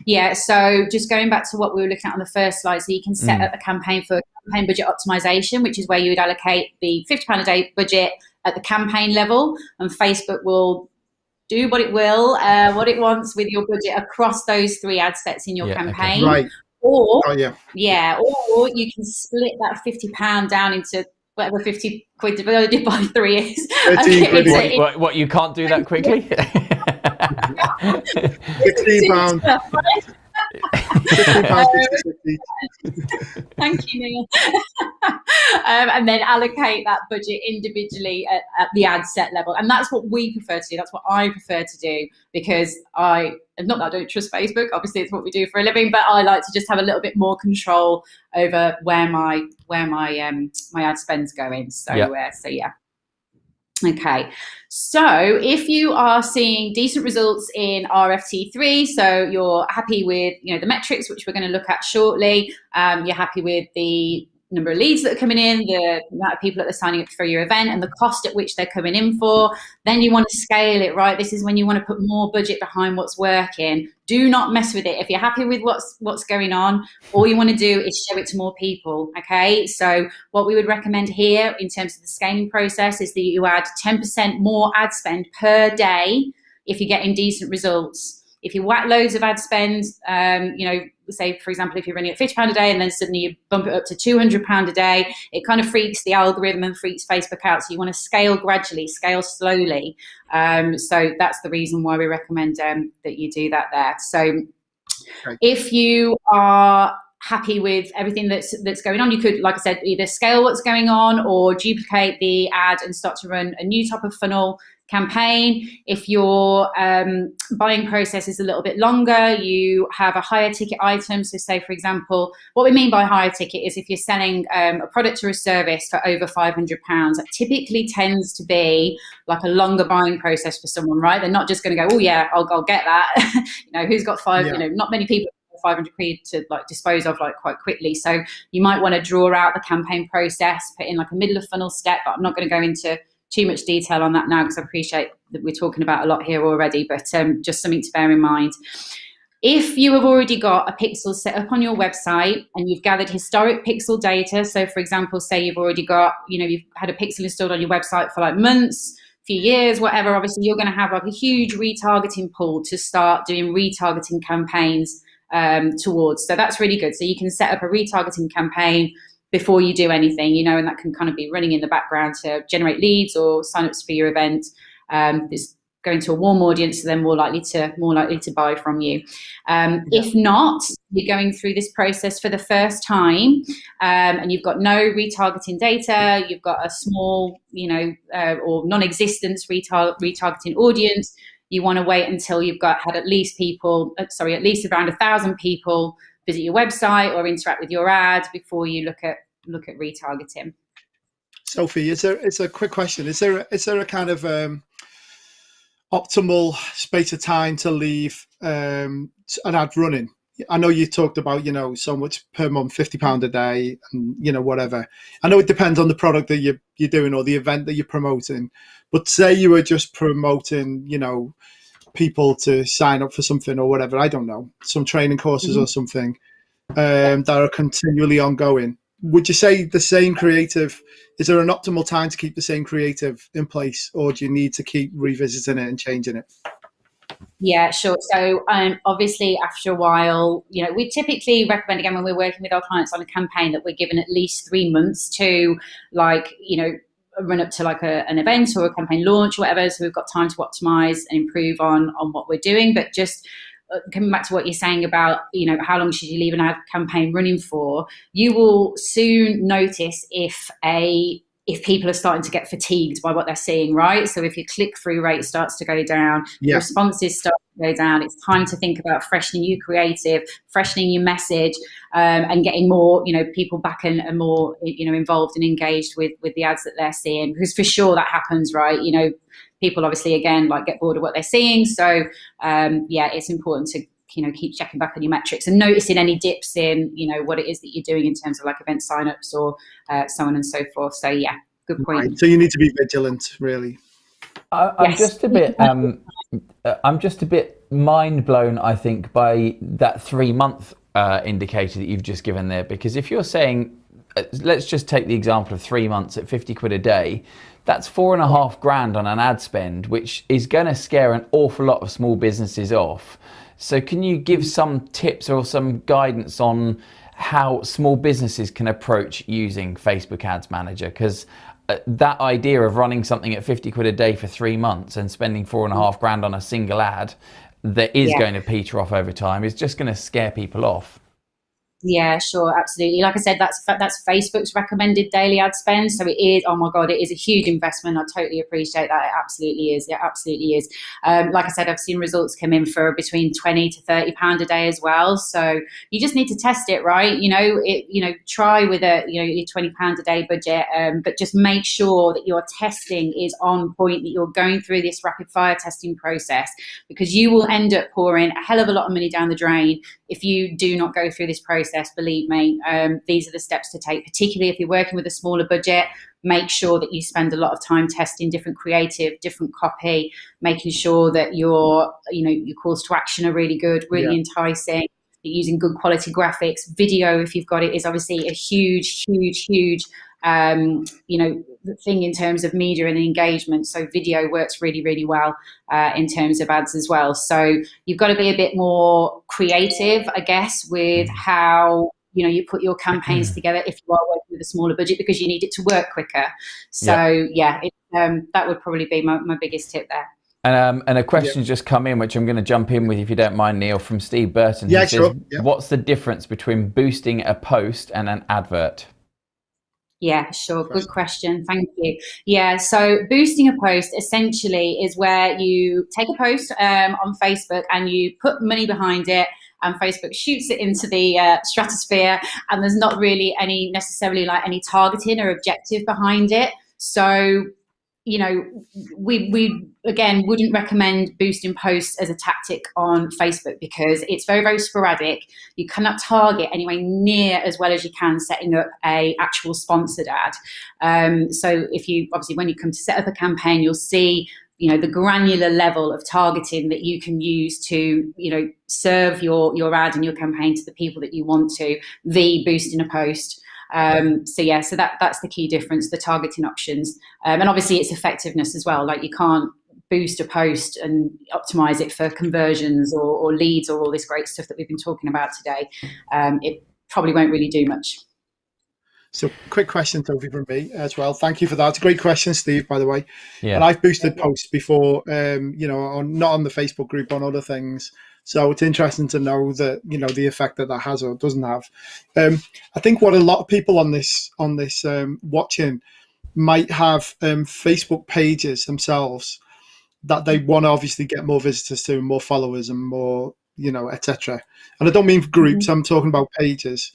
Yeah, so just going back to what we were looking at on the first slide, so you can set up a campaign for campaign budget optimization, which is where you would allocate the £50 a day budget at the campaign level, and Facebook will do what it wants with your budget across those 3 ad sets in your campaign. Okay. Right. Or or you can split that £50 down into whatever 50 quid divided by 3 is. What, you can't do that quickly? £15. Thank you, Neil. And then allocate that budget individually at the ad set level, and that's what we prefer to do. That's what I prefer to do, because not that I don't trust Facebook. Obviously, it's what we do for a living, but I like to just have a little bit more control over where my ad spend's going. So yeah. Okay, so if you are seeing decent results in RFT3, so you're happy with the metrics, which we're going to look at shortly, you're happy with the number of leads that are coming in, the amount of people that are signing up for your event, and the cost at which they're coming in for. Then you want to scale it, right? This is when you want to put more budget behind what's working. Do not mess with it. If you're happy with what's going on, all you want to do is show it to more people, okay? So what we would recommend here in terms of the scaling process is that you add 10% more ad spend per day if you're getting decent results. If you whack loads of ad spend, say, for example, if you're running at £50 a day and then suddenly you bump it up to £200 a day, it kind of freaks the algorithm and freaks Facebook out. So you want to scale gradually, scale slowly. So that's the reason why we recommend that you do that there. So if you are happy with everything that's going on, you could, like I said, either scale what's going on or duplicate the ad and start to run a new type of funnel campaign. If your buying process is a little bit longer, you have a higher ticket item. So say, for example, what we mean by higher ticket is if you're selling a product or a service for over £500, that typically tends to be like a longer buying process for someone, right? They're not just going to go, oh yeah, I'll get that. Who's got not many people 500 to like dispose of like quite quickly. So you might want to draw out the campaign process, put in like a middle of funnel step, but I'm not going to go into too much detail on that now because I appreciate that we're talking about a lot here already, but just something to bear in mind. If you have already got a pixel set up on your website and you've gathered historic pixel data, so for example, say you've already got, you've had a pixel installed on your website for like months, few years, whatever, obviously you're going to have like a huge retargeting pool to start doing retargeting campaigns towards. So that's really good. So you can set up a retargeting campaign before you do anything, and that can kind of be running in the background to generate leads or signups for your event. It's going to a warm audience, so they're more likely to buy from you. If not, you're going through this process for the first time, and you've got no retargeting data, you've got a small, or non-existent retargeting audience. You want to wait until you've had at least around 1,000 people visit your website or interact with your ad before you look at retargeting. Sophie, it's a quick question. Is there a kind of optimal space of time to leave an ad running? I know you talked about, so much per month, £50 a day, and whatever. I know it depends on the product that you're doing or the event that you're promoting. But say you were just promoting, people to sign up for something or whatever, I don't know, some training courses or something that are continually ongoing. Would you say the same creative, is there an optimal time to keep the same creative in place, or do you need to keep revisiting it and changing it? Yeah, sure. So obviously after a while, we typically recommend, again, when we're working with our clients on a campaign, that we're given at least 3 months to run up to like an event or a campaign launch or whatever. So we've got time to optimize and improve on what we're doing. But just coming back to what you're saying about, how long should you leave an ad campaign running for? You will soon notice if people are starting to get fatigued by what they're seeing, right? So if your click-through rate starts to go down, responses start to go down, it's time to think about freshening your creative, freshening your message, and getting more, people back and more, involved and engaged with the ads that they're seeing. Because for sure that happens, right? People obviously, again, get bored of what they're seeing. So, it's important to keep checking back on your metrics and noticing any dips in, what it is that you're doing in terms of like event signups or so on and so forth. So yeah, good point. Right. So you need to be vigilant, really. I'm just a bit mind blown, I think, by that 3 month indicator that you've just given there, because if you're saying, let's just take the example of 3 months at 50 quid a day, that's £4,500 on an ad spend, which is going to scare an awful lot of small businesses off. So can you give some tips or some guidance on how small businesses can approach using Facebook Ads Manager? Because that idea of running something at 50 quid a day for 3 months and spending £4,500 on a single ad that is going to peter off over time is just going to scare people off. Yeah, sure, absolutely. Like I said, that's Facebook's recommended daily ad spend. So it is, oh my God, it is a huge investment. I totally appreciate that. It absolutely is. It absolutely is. Like I said, I've seen results come in for between £20 to £30 a day as well. So you just need to test it, right? Try with your £20 a day budget, but just make sure that your testing is on point, that you're going through this rapid fire testing process, because you will end up pouring a hell of a lot of money down the drain if you do not go through this process, believe me, these are the steps to take, particularly if you're working with a smaller budget. Make sure that you spend a lot of time testing different creative, different copy, making sure that your calls to action are really good, really enticing. You're using good quality graphics. Video, if you've got it, is obviously a huge thing in terms of media and engagement. So video works really, really well in terms of ads as well. So you've got to be a bit more creative, I guess, with how you put your campaigns together if you are working with a smaller budget, because you need it to work quicker. So that would probably be my biggest tip there. And a question just come in, which I'm going to jump in with, if you don't mind, Neil, from Steve Burton. Yeah, He sure. says, what's the difference between boosting a post and an advert? Yeah, sure. Good question. Thank you. Yeah, so boosting a post essentially is where you take a post on Facebook and you put money behind it, and Facebook shoots it into the stratosphere, and there's not really any targeting or objective behind it. So, we again wouldn't recommend boosting posts as a tactic on Facebook, because it's very, very sporadic. You cannot target anywhere near as well as you can setting up a actual sponsored ad. So when you come to set up a campaign, you'll see the granular level of targeting that you can use to serve your ad and your campaign to the people that you want to, boosting a post. So that's the key difference, the targeting options. And obviously it's effectiveness as well. Like, you can't boost a post and optimize it for conversions or leads or all this great stuff that we've been talking about today. It probably won't really do much. So quick question, Sophie, from me as well. Thank you for that. It's a great question, Steve, by the way. Yeah. And I've boosted posts before, not on the Facebook group, on other things. So it's interesting to know that, the effect that has or doesn't have. I think what a lot of people on this watching might have Facebook pages themselves that they want to obviously get more visitors to, more followers and more, etc. And I don't mean groups, I'm talking about pages.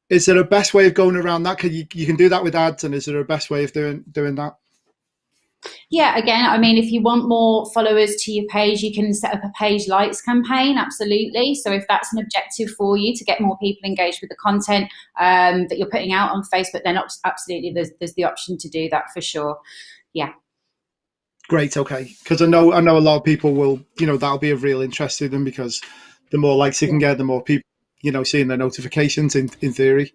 Is there a best way of going around that? Because you can do that with ads, and is there a best way of doing that? Yeah, again, I mean, if you want more followers to your page, you can set up a page likes campaign, absolutely. So if that's an objective for you to get more people engaged with the content that you're putting out on Facebook, then absolutely there's the option to do that for sure. Yeah. Great, okay. Because I know a lot of people will, that'll be of real interest to them, because the more likes you can get, the more people, seeing their notifications in theory.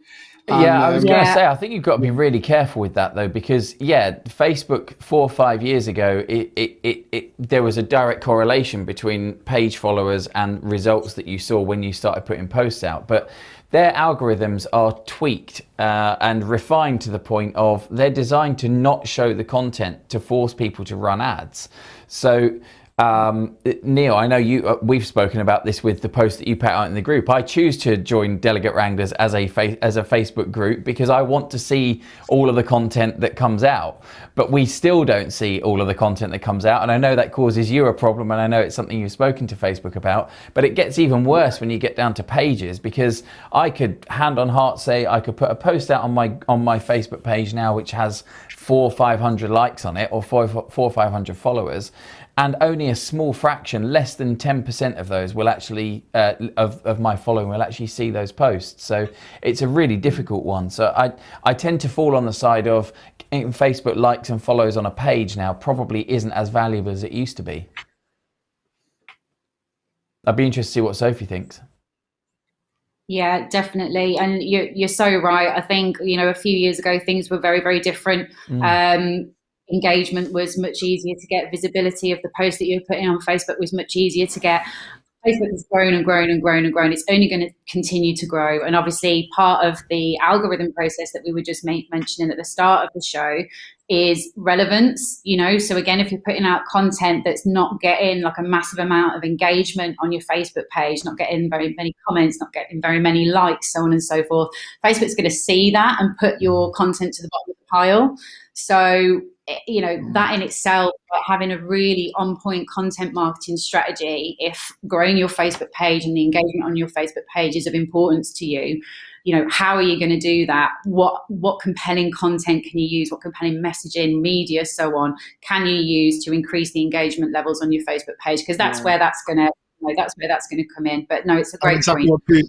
I was going to say, I think you've got to be really careful with that, though, because Facebook 4 or 5 years ago, there was a direct correlation between page followers and results that you saw when you started putting posts out. But their algorithms are tweaked and refined to the point of they're designed to not show the content to force people to run ads. So Neil, I know we've spoken about this with the post that you put out in the group. I choose to join Delegate Wranglers as a Facebook group because I want to see all of the content that comes out, but we still don't see all of the content that comes out. And I know that causes you a problem, and I know it's something you've spoken to Facebook about, but it gets even worse when you get down to pages, because I could hand on heart say I could put a post out on my Facebook page now, which has 400 or 500 likes on it, or 400 or 500 followers. And only a small fraction, less than 10% of those will actually, of my following will actually see those posts. So it's a really difficult one. So I tend to fall on the side of Facebook likes and follows on a page now probably isn't as valuable as it used to be. I'd be interested to see what Sophie thinks. Yeah, definitely. And you're so right. I think, a few years ago, things were very, very different. Engagement was much easier to get. Visibility of the post that you're putting on Facebook was much easier to get. Facebook has grown and grown and grown and grown. It's only going to continue to grow. And obviously part of the algorithm process that we were just mentioning at the start of the show is relevance, So again, if you're putting out content that's not getting like a massive amount of engagement on your Facebook page, not getting very many comments, not getting very many likes, so on and so forth, Facebook's going to see that and put your content to the bottom of the pile. So that in itself, having a really on-point content marketing strategy, if growing your Facebook page and the engagement on your Facebook page is of importance to you, how are you going to do that? What compelling content can you use? What compelling messaging, media, so on, can you use to increase the engagement levels on your Facebook page? Because that's where that's going to that's where that's going to come in. But no, it's a great exactly point. what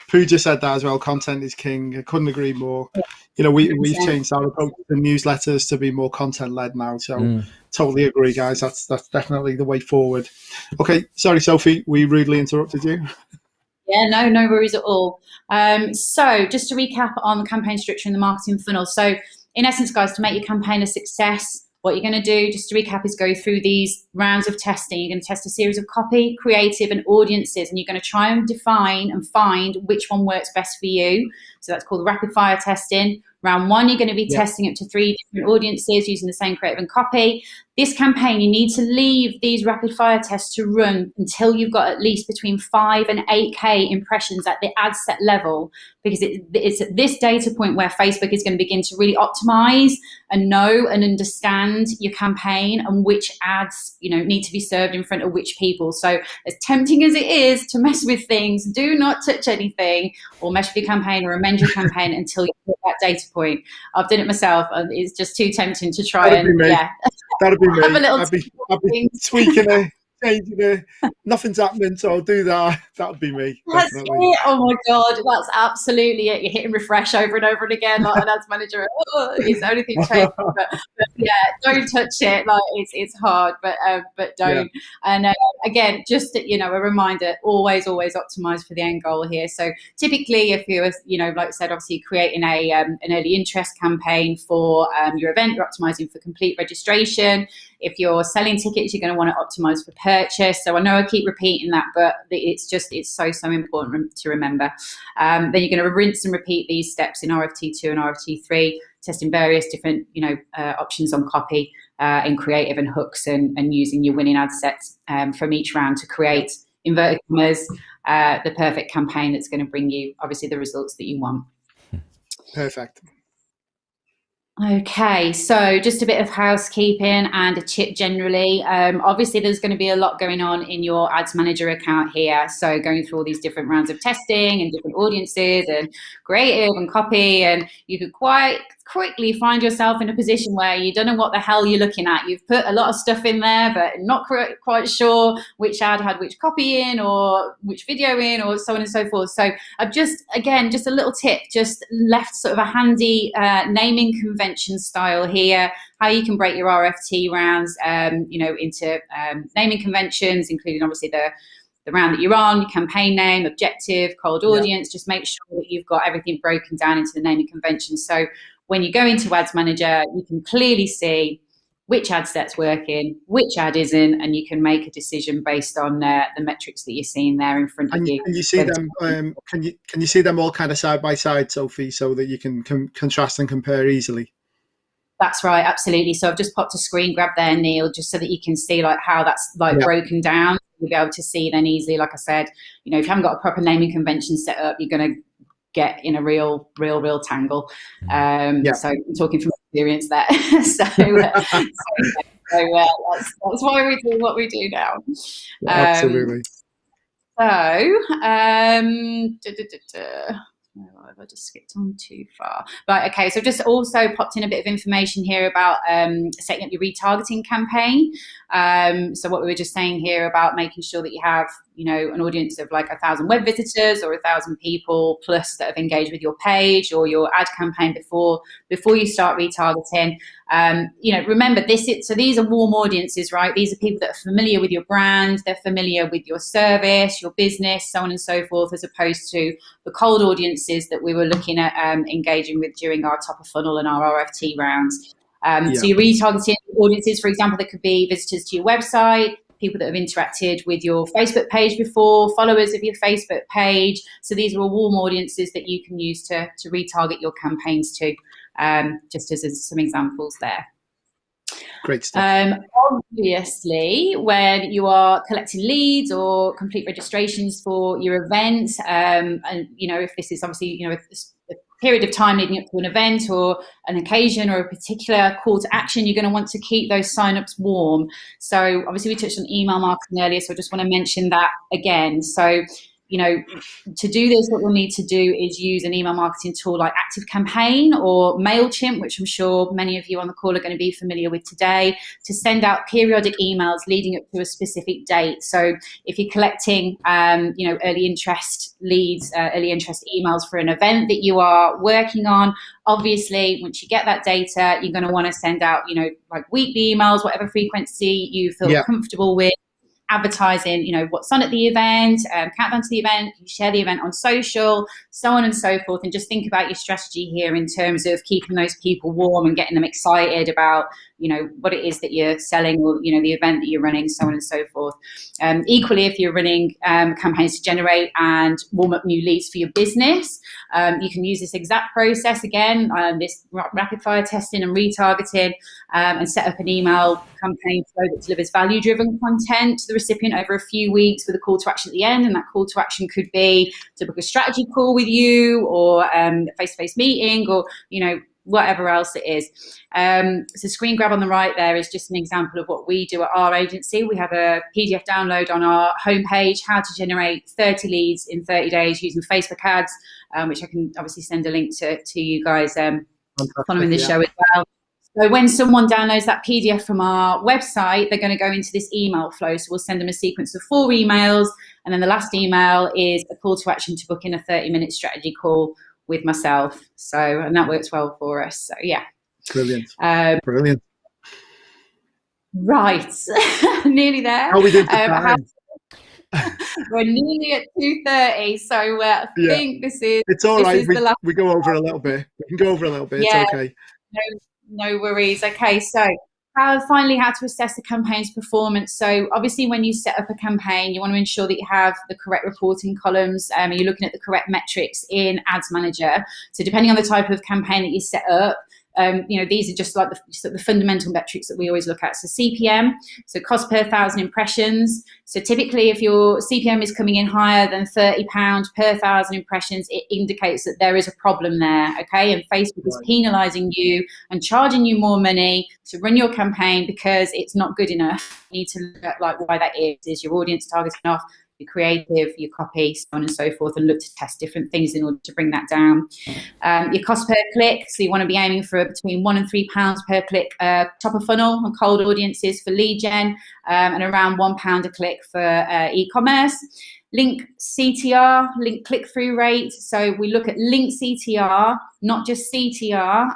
Pooja said that as well. Content is king. I couldn't agree more. You know, we've changed our approach to newsletters to be more content led now. So totally agree, guys. That's definitely the way forward. Okay, sorry, Sophie, we rudely interrupted you. Yeah, no worries at all. So just to recap on the campaign structure and the marketing funnel. So in essence, guys, to make your campaign a success, what you're going to do, just to recap, is go through these rounds of testing. You're going to test a series of copy, creative, and audiences, and you're going to try and define and find which one works best for you. So that's called rapid fire testing. Round one, you're going to be testing up to 3 different audiences using the same creative and copy. This campaign, you need to leave these rapid fire tests to run until you've got at least between 5 and 8K impressions at the ad set level, because it's at this data point where Facebook is going to begin to really optimize and know and understand your campaign and which ads, need to be served in front of which people. So as tempting as it is to mess with things, do not touch anything or mess with your campaign or amend your campaign until you hit that data point. I've done it myself, and it's just too tempting to try. That'd be me. I'd be tweaking it, changing it. Nothing's happening, so I'll do that. That would be me. That's it. Oh my God, that's absolutely it. You're hitting refresh over and over and again, like an ads manager. It's the only thing changing. But yeah, don't touch it. Like it's hard, but don't. Yeah. And again, just a reminder: always optimize for the end goal here. So typically, if you're like I said, obviously creating an early interest campaign for your event, you're optimizing for complete registration. If you're selling tickets, you're going to want to optimize for purchase. So I know I keep repeating that, but it's so important to remember. Then you're going to rinse and repeat these steps in RFT2 and RFT3, testing various different options on copy in creative and hooks, and using your winning ad sets from each round to create, inverted commas, the perfect campaign that's going to bring you obviously the results that you want. Perfect. Okay, so just a bit of housekeeping and a tip generally. Obviously, there's going to be a lot going on in your ads manager account here. So going through all these different rounds of testing and different audiences and creative and copy, and you could quite quickly find yourself in a position where you don't know what the hell you're looking at. You've put a lot of stuff in there, but not quite sure which ad had which copy in or which video in, or so on and so forth. So I've just a little tip, just left sort of a handy naming convention style here, how you can break your RFT rounds, into naming conventions, including obviously the round that you're on, your campaign name, objective, cold audience. Just make sure that you've got everything broken down into the naming convention. So when you go into Ads Manager, you can clearly see which ad set's working, which ad isn't, and you can make a decision based on the metrics that you're seeing there in front of you. Can you see them? Can you see them all kind of side by side, Sophie, so that you can contrast and compare easily? That's right, absolutely. So I've just popped a screen grab there, Neil, just so that you can see like how that's broken down. You'll be able to see then easily. Like I said, if you haven't got a proper naming convention set up, you're going to get in a real tangle. So I'm talking from experience there. That's why we do what we do now. Absolutely. Have I just skipped on too far? Right, okay, so I've just also popped in a bit of information here about setting up your retargeting campaign. So what we were just saying here about making sure that you have, an audience of like 1,000 web visitors or 1,000 people plus that have engaged with your page or your ad campaign before you start retargeting. Remember these are warm audiences, right? These are people that are familiar with your brand, they're familiar with your service, your business, so on and so forth, as opposed to the cold audiences that we were looking at engaging with during our top of funnel and our RFT rounds. So you're retargeting audiences, for example, that could be visitors to your website, people that have interacted with your Facebook page before, followers of your Facebook page. So these are all warm audiences that you can use to retarget your campaigns to, just as some examples there. Great stuff. Obviously, when you are collecting leads or complete registrations for your event, and if this is obviously a period of time leading up to an event or an occasion or a particular call to action, you're going to want to keep those signups warm. So obviously we touched on email marketing earlier, so I just want to mention that again. So you know, to do this, what we'll need to do is use an email marketing tool like ActiveCampaign or MailChimp, which I'm sure many of you on the call are going to be familiar with today, to send out periodic emails leading up to a specific date. So if you're collecting, you know, early interest leads, early interest emails for an event that you are working on, obviously, once you get that data, you're going to want to send out, you know, like weekly emails, whatever frequency you feel comfortable with, advertising, you know, what's on at the event, countdown to the event, you share the event on social, so on and so forth. And just think about your strategy here in terms of keeping those people warm and getting them excited about, you know, what it is that you're selling, or, you know, the event that you're running, so on and so forth. Equally, if you're running campaigns to generate and warm up new leads for your business, you can use this exact process again, this rapid fire testing and retargeting, and set up an email campaign flow that delivers value-driven content to the recipient over a few weeks with a call to action at the end. And that call to action could be to book a strategy call with you, or a face-to-face meeting, or, you know, whatever else it is. So screen grab on the right there is just an example of what we do at our agency. We have a PDF download on our homepage, how to generate 30 leads in 30 days using Facebook ads, which I can obviously send a link to you guys following the show as well. So when someone downloads that PDF from our website, they're going to go into this email flow. So we'll send them a sequence of 4 emails, and then the last email is a call to action to book in a 30-minute strategy call with myself. So, and that works well for us. So yeah. Brilliant. Brilliant. Right. Nearly there. How we did the time? We're nearly at 2:30. So I think this is... It's all right. We go over a little bit. We can go over a little bit. Yeah. It's okay. No worries. Okay, so finally, how to assess the campaign's performance. So obviously, when you set up a campaign, you want to ensure that you have the correct reporting columns, and you're looking at the correct metrics in Ads Manager. So depending on the type of campaign that you set up, you know, these are just like the fundamental metrics that we always look at. So CPM, so cost per 1,000 impressions. So typically, if your CPM is coming in higher than £30 per 1,000 impressions, it indicates that there is a problem there, okay? And Facebook is penalising you and charging you more money to run your campaign because it's not good enough. You need to look at like why that is. Is your audience targeted enough? Your creative, your copy, so on and so forth, and look to test different things in order to bring that down. Your cost per click, so you want to be aiming for between £1 and £3 per click top of funnel on cold audiences for lead gen, and around £1 a click for e-commerce. Link CTR, link click-through rate. So we look at link CTR, not just CTR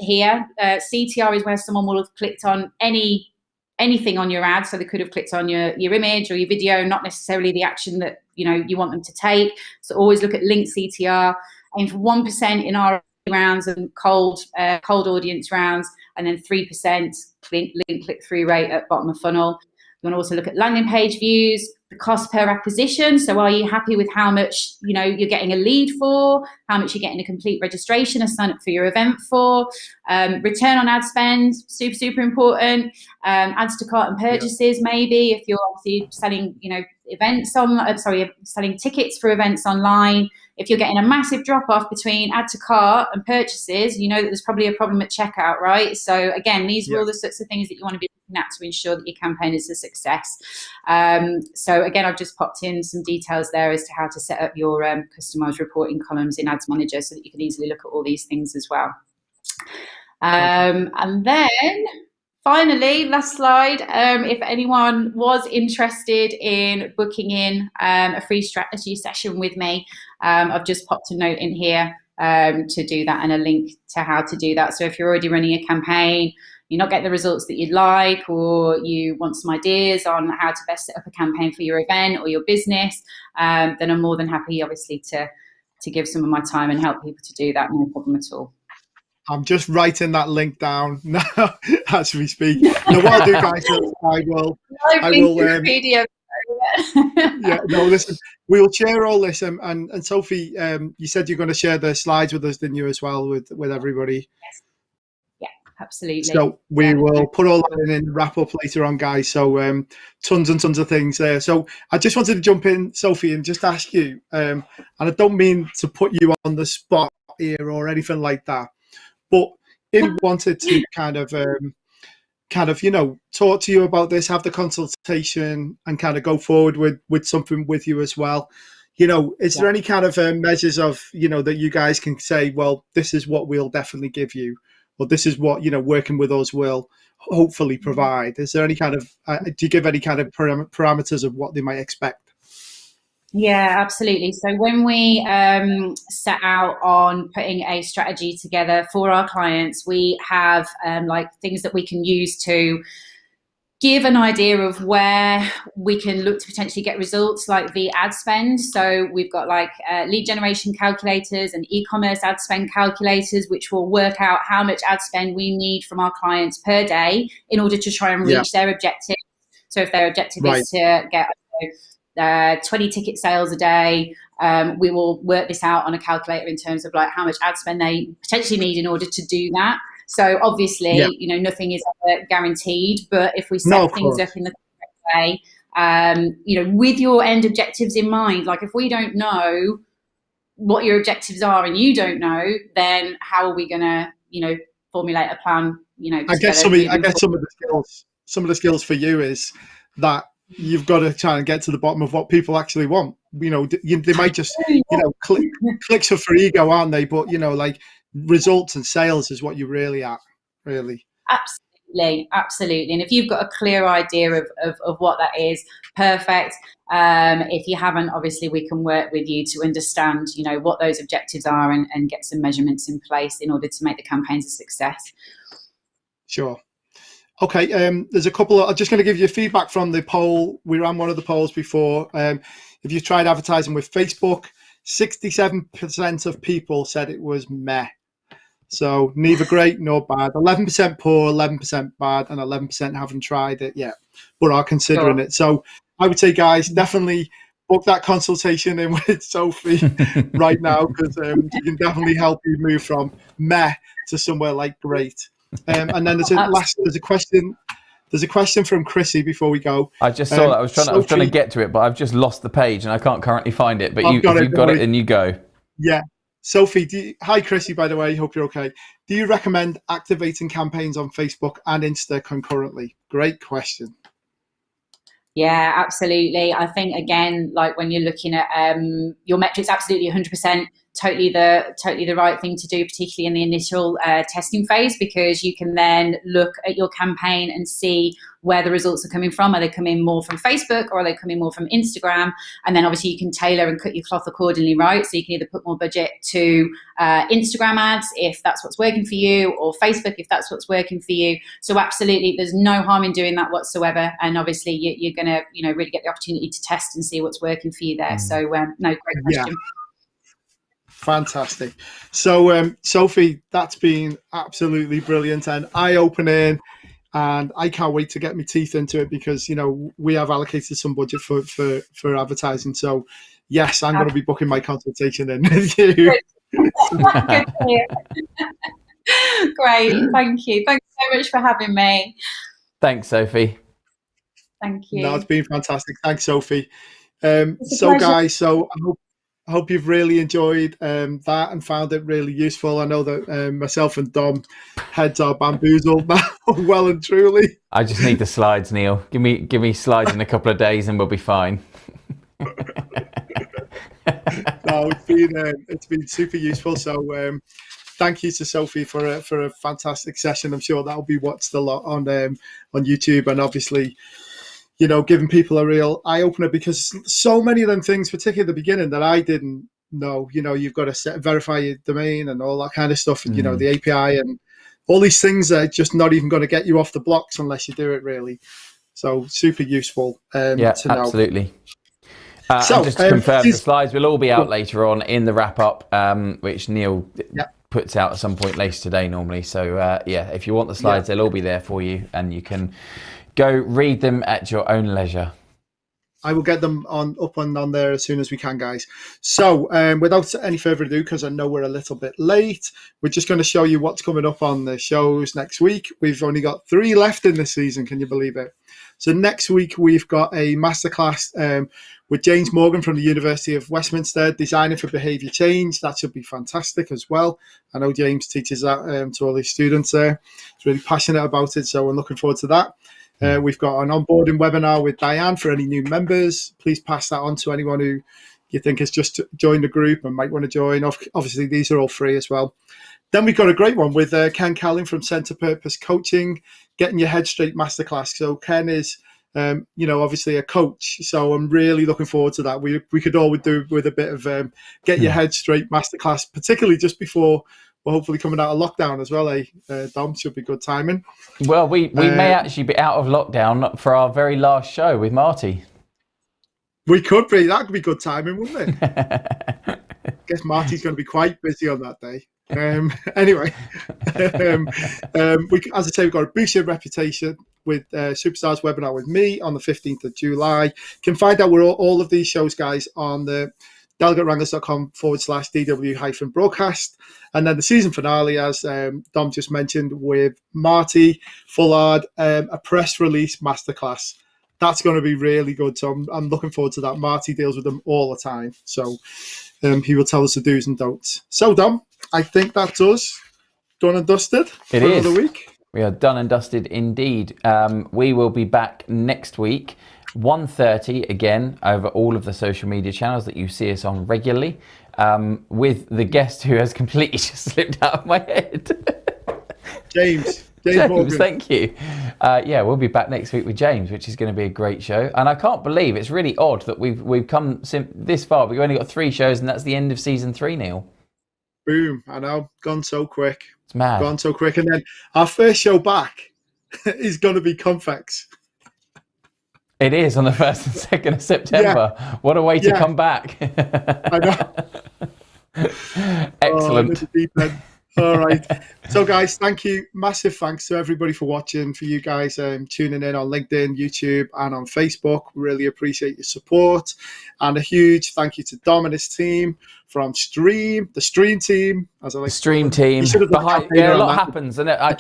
here. CTR is where someone will have clicked on anything on your ad, so they could have clicked on your image or your video, not necessarily the action that you want them to take. So always look at link CTR, aim for 1% in our rounds and cold audience rounds, and then 3% link click-through rate at bottom of funnel. You want to also look at landing page views, the cost per acquisition. So are you happy with how much you're getting a lead for, how much you're getting a complete registration, a sign up for your event for, return on ad spend, super important, adds to cart and purchases, maybe if you're obviously selling selling tickets for events online. If you're getting a massive drop off between add to cart and purchases, you know that there's probably a problem at checkout, right? So again, these are all the sorts of things that you want to be looking at to ensure that your campaign is a success. So again, I've just popped in some details there as to how to set up your customized reporting columns in Ads Manager so that you can easily look at all these things as well. And then finally, last slide, if anyone was interested in booking in a free strategy session with me, I've just popped a note in here to do that and a link to how to do that. So if you're already running a campaign, you're not getting the results that you'd like, or you want some ideas on how to best set up a campaign for your event or your business, then I'm more than happy, obviously, to give some of my time and help people to do that, no problem at all. I'm just writing that link down now as we speak. Now, what I'll do, guys, I will. Listen, we'll share all this. And Sophie, you said you're going to share the slides with us, didn't you, as well, with everybody? Yes. Yeah, absolutely. So we will put all that in and wrap up later on, guys. So tons and tons of things there. So I just wanted to jump in, Sophie, and just ask you, and I don't mean to put you on the spot here or anything like that, but if you wanted to kind of talk to you about this, have the consultation, and kind of go forward with something with you as well, is there any kind of measures of, that you guys can say, well, this is what we'll definitely give you, or this is what, working with us will hopefully provide? Is there any kind of, do you give any kind of parameters of what they might expect? Yeah, absolutely. So when we set out on putting a strategy together for our clients, we have like things that we can use to give an idea of where we can look to potentially get results, like the ad spend. So we've got like lead generation calculators and e-commerce ad spend calculators, which will work out how much ad spend we need from our clients per day in order to try and reach their objective. So if their objective is to get 20 ticket sales a day, we will work this out on a calculator in terms of like how much ad spend they potentially need in order to do that. So obviously, nothing is ever guaranteed, but if we set things up in the correct way, with your end objectives in mind, like if we don't know what your objectives are and you don't know, then how are we going to, formulate a plan, I guess some of the skills for you is that you've got to try and get to the bottom of what people actually want. They might just, clicks for ego, aren't they? But, like results and sales is what you're really at, really. Absolutely. And if you've got a clear idea of what that is, perfect. If you haven't, obviously we can work with you to understand, what those objectives are and get some measurements in place in order to make the campaigns a success. Sure. Okay, there's a couple I'm just going to give you feedback from the poll. We ran one of the polls before. If you've tried advertising with Facebook, 67% of people said it was meh. So neither great nor bad. 11% poor, 11% bad, and 11% haven't tried it yet, but are considering it. So I would say, guys, definitely book that consultation in with Sophie right now, because she can definitely help you move from meh to somewhere like great. And then there's a question. There's a question from Chrissy before we go. I just saw that. I was trying to get to it, but I've just lost the page and I can't currently find it. But if you've got it, and you go. Yeah. Sophie, hi Chrissy, by the way. Hope you're okay. Do you recommend activating campaigns on Facebook and Insta concurrently? Great question. Yeah, absolutely. I think, again, like when you're looking at your metrics, absolutely 100%. Totally the right thing to do, particularly in the initial testing phase, because you can then look at your campaign and see where the results are coming from. Are they coming more from Facebook or are they coming more from Instagram? And then obviously you can tailor and cut your cloth accordingly, right? So you can either put more budget to Instagram ads if that's what's working for you, or Facebook if that's what's working for you. So absolutely, there's no harm in doing that whatsoever. And obviously you're going to really get the opportunity to test and see what's working for you there. So no, great question. Yeah. Fantastic. So, Sophie, that's been absolutely brilliant and eye-opening, and I can't wait to get my teeth into it, because we have allocated some budget for advertising. So, yes, I'm going to be booking my consultation in with you. Great, thank you. Thanks so much for having me. Thanks, Sophie. Thank you. No, it's been fantastic. Thanks, Sophie. So, guys, I hope you've really enjoyed that and found it really useful. I know that myself and Dom heads are bamboozled now, well and truly. I just need the slides, Neil. Give me slides in a couple of days and we'll be fine. No, it's been super useful. So thank you to Sophie for a fantastic session. I'm sure that'll be watched a lot on YouTube, and obviously, giving people a real eye-opener, because so many of them things, particularly at the beginning, that I didn't know. You've got to verify your domain and all that kind of stuff, and, the API and all these things are just not even going to get you off the blocks unless you do it, really. So super useful to know. Absolutely. So, just to confirm, the slides will all be out later on in the wrap-up, which Neil puts out at some point later today normally. So, if you want the slides, they'll all be there for you, and you can go read them at your own leisure. I will get them up and on there as soon as we can, guys. So without any further ado, because I know we're a little bit late, we're just going to show you what's coming up on the shows next week. We've only got 3 left in this season. Can you believe it? So next week, we've got a masterclass with James Morgan from the University of Westminster, Designing for Behaviour Change. That should be fantastic as well. I know James teaches that to all his students there. He's really passionate about it, so we're looking forward to that. We've got an onboarding webinar with Diane for any new members. Please pass that on to anyone who you think has just joined the group and might want to join. Obviously, these are all free as well. Then we've got a great one with Ken Calling from Centre Purpose Coaching, Getting Your Head Straight Masterclass. So Ken is, obviously a coach. So I'm really looking forward to that. We could always do with a bit of Get Your Head Straight Masterclass, particularly just before we're hopefully coming out of lockdown as well, Dom? Should be good timing. Well, we may actually be out of lockdown for our very last show with Marty. We could be. That could be good timing, wouldn't it? I guess Marty's going to be quite busy on that day. Anyway, as I say, we've got a Boost Your Reputation with Superstars webinar with me on the 15th of July. You can find out where all of these shows, guys, on the delegatewranglers.com/DW-broadcast. And then the season finale, as Dom just mentioned, with Marty Fullard, a press release masterclass. That's going to be really good. So I'm looking forward to that. Marty deals with them all the time. So he will tell us the do's and don'ts. So, Dom, I think that's us done and dusted for another week. We are done and dusted indeed. We will be back next week, 1:30 again, over all of the social media channels that you see us on regularly, with the guest who has completely just slipped out of my head. James, thank you. We'll be back next week with James, which is going to be a great show. And I can't believe it's really odd that we've come this far. We've only got 3 shows, and that's the end of season 3, Neil. Boom! I know, gone so quick. It's mad. Gone so quick, and then our first show back is going to be Confex. It is on the 1st and 2nd of September. Yeah. What a way to come back! I know. Excellent. All right. So, guys, thank you. Massive thanks to everybody for watching, for you guys tuning in on LinkedIn, YouTube, and on Facebook. Really appreciate your support. And a huge thank you to Dom and his team from the Stream team, as I like. Stream team. A lot happens, and I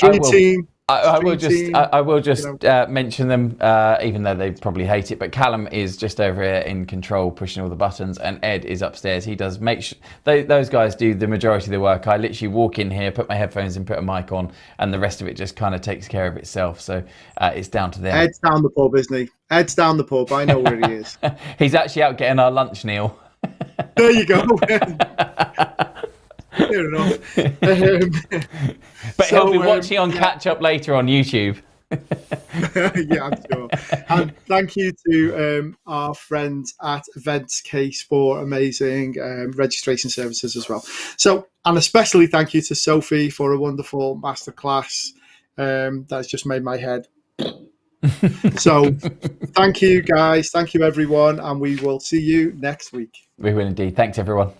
will just mention them, even though they probably hate it. But Callum is just over here in control, pushing all the buttons, and Ed is upstairs. He does those guys do the majority of the work. I literally walk in here, put my headphones in, put a mic on, and the rest of it just kind of takes care of itself. So it's down to them. Ed's down the pub, isn't he? Ed's down the pub. I know where he is. He's actually out getting our lunch, Neil. There you go. Fair enough. But he'll be watching on catch up later on YouTube. Yeah, I'm sure. And thank you to our friends at Events Case for amazing registration services as well. So, and especially thank you to Sophie for a wonderful masterclass that's just made my head. So thank you, guys. Thank you, everyone. And we will see you next week. We will indeed. Thanks, everyone.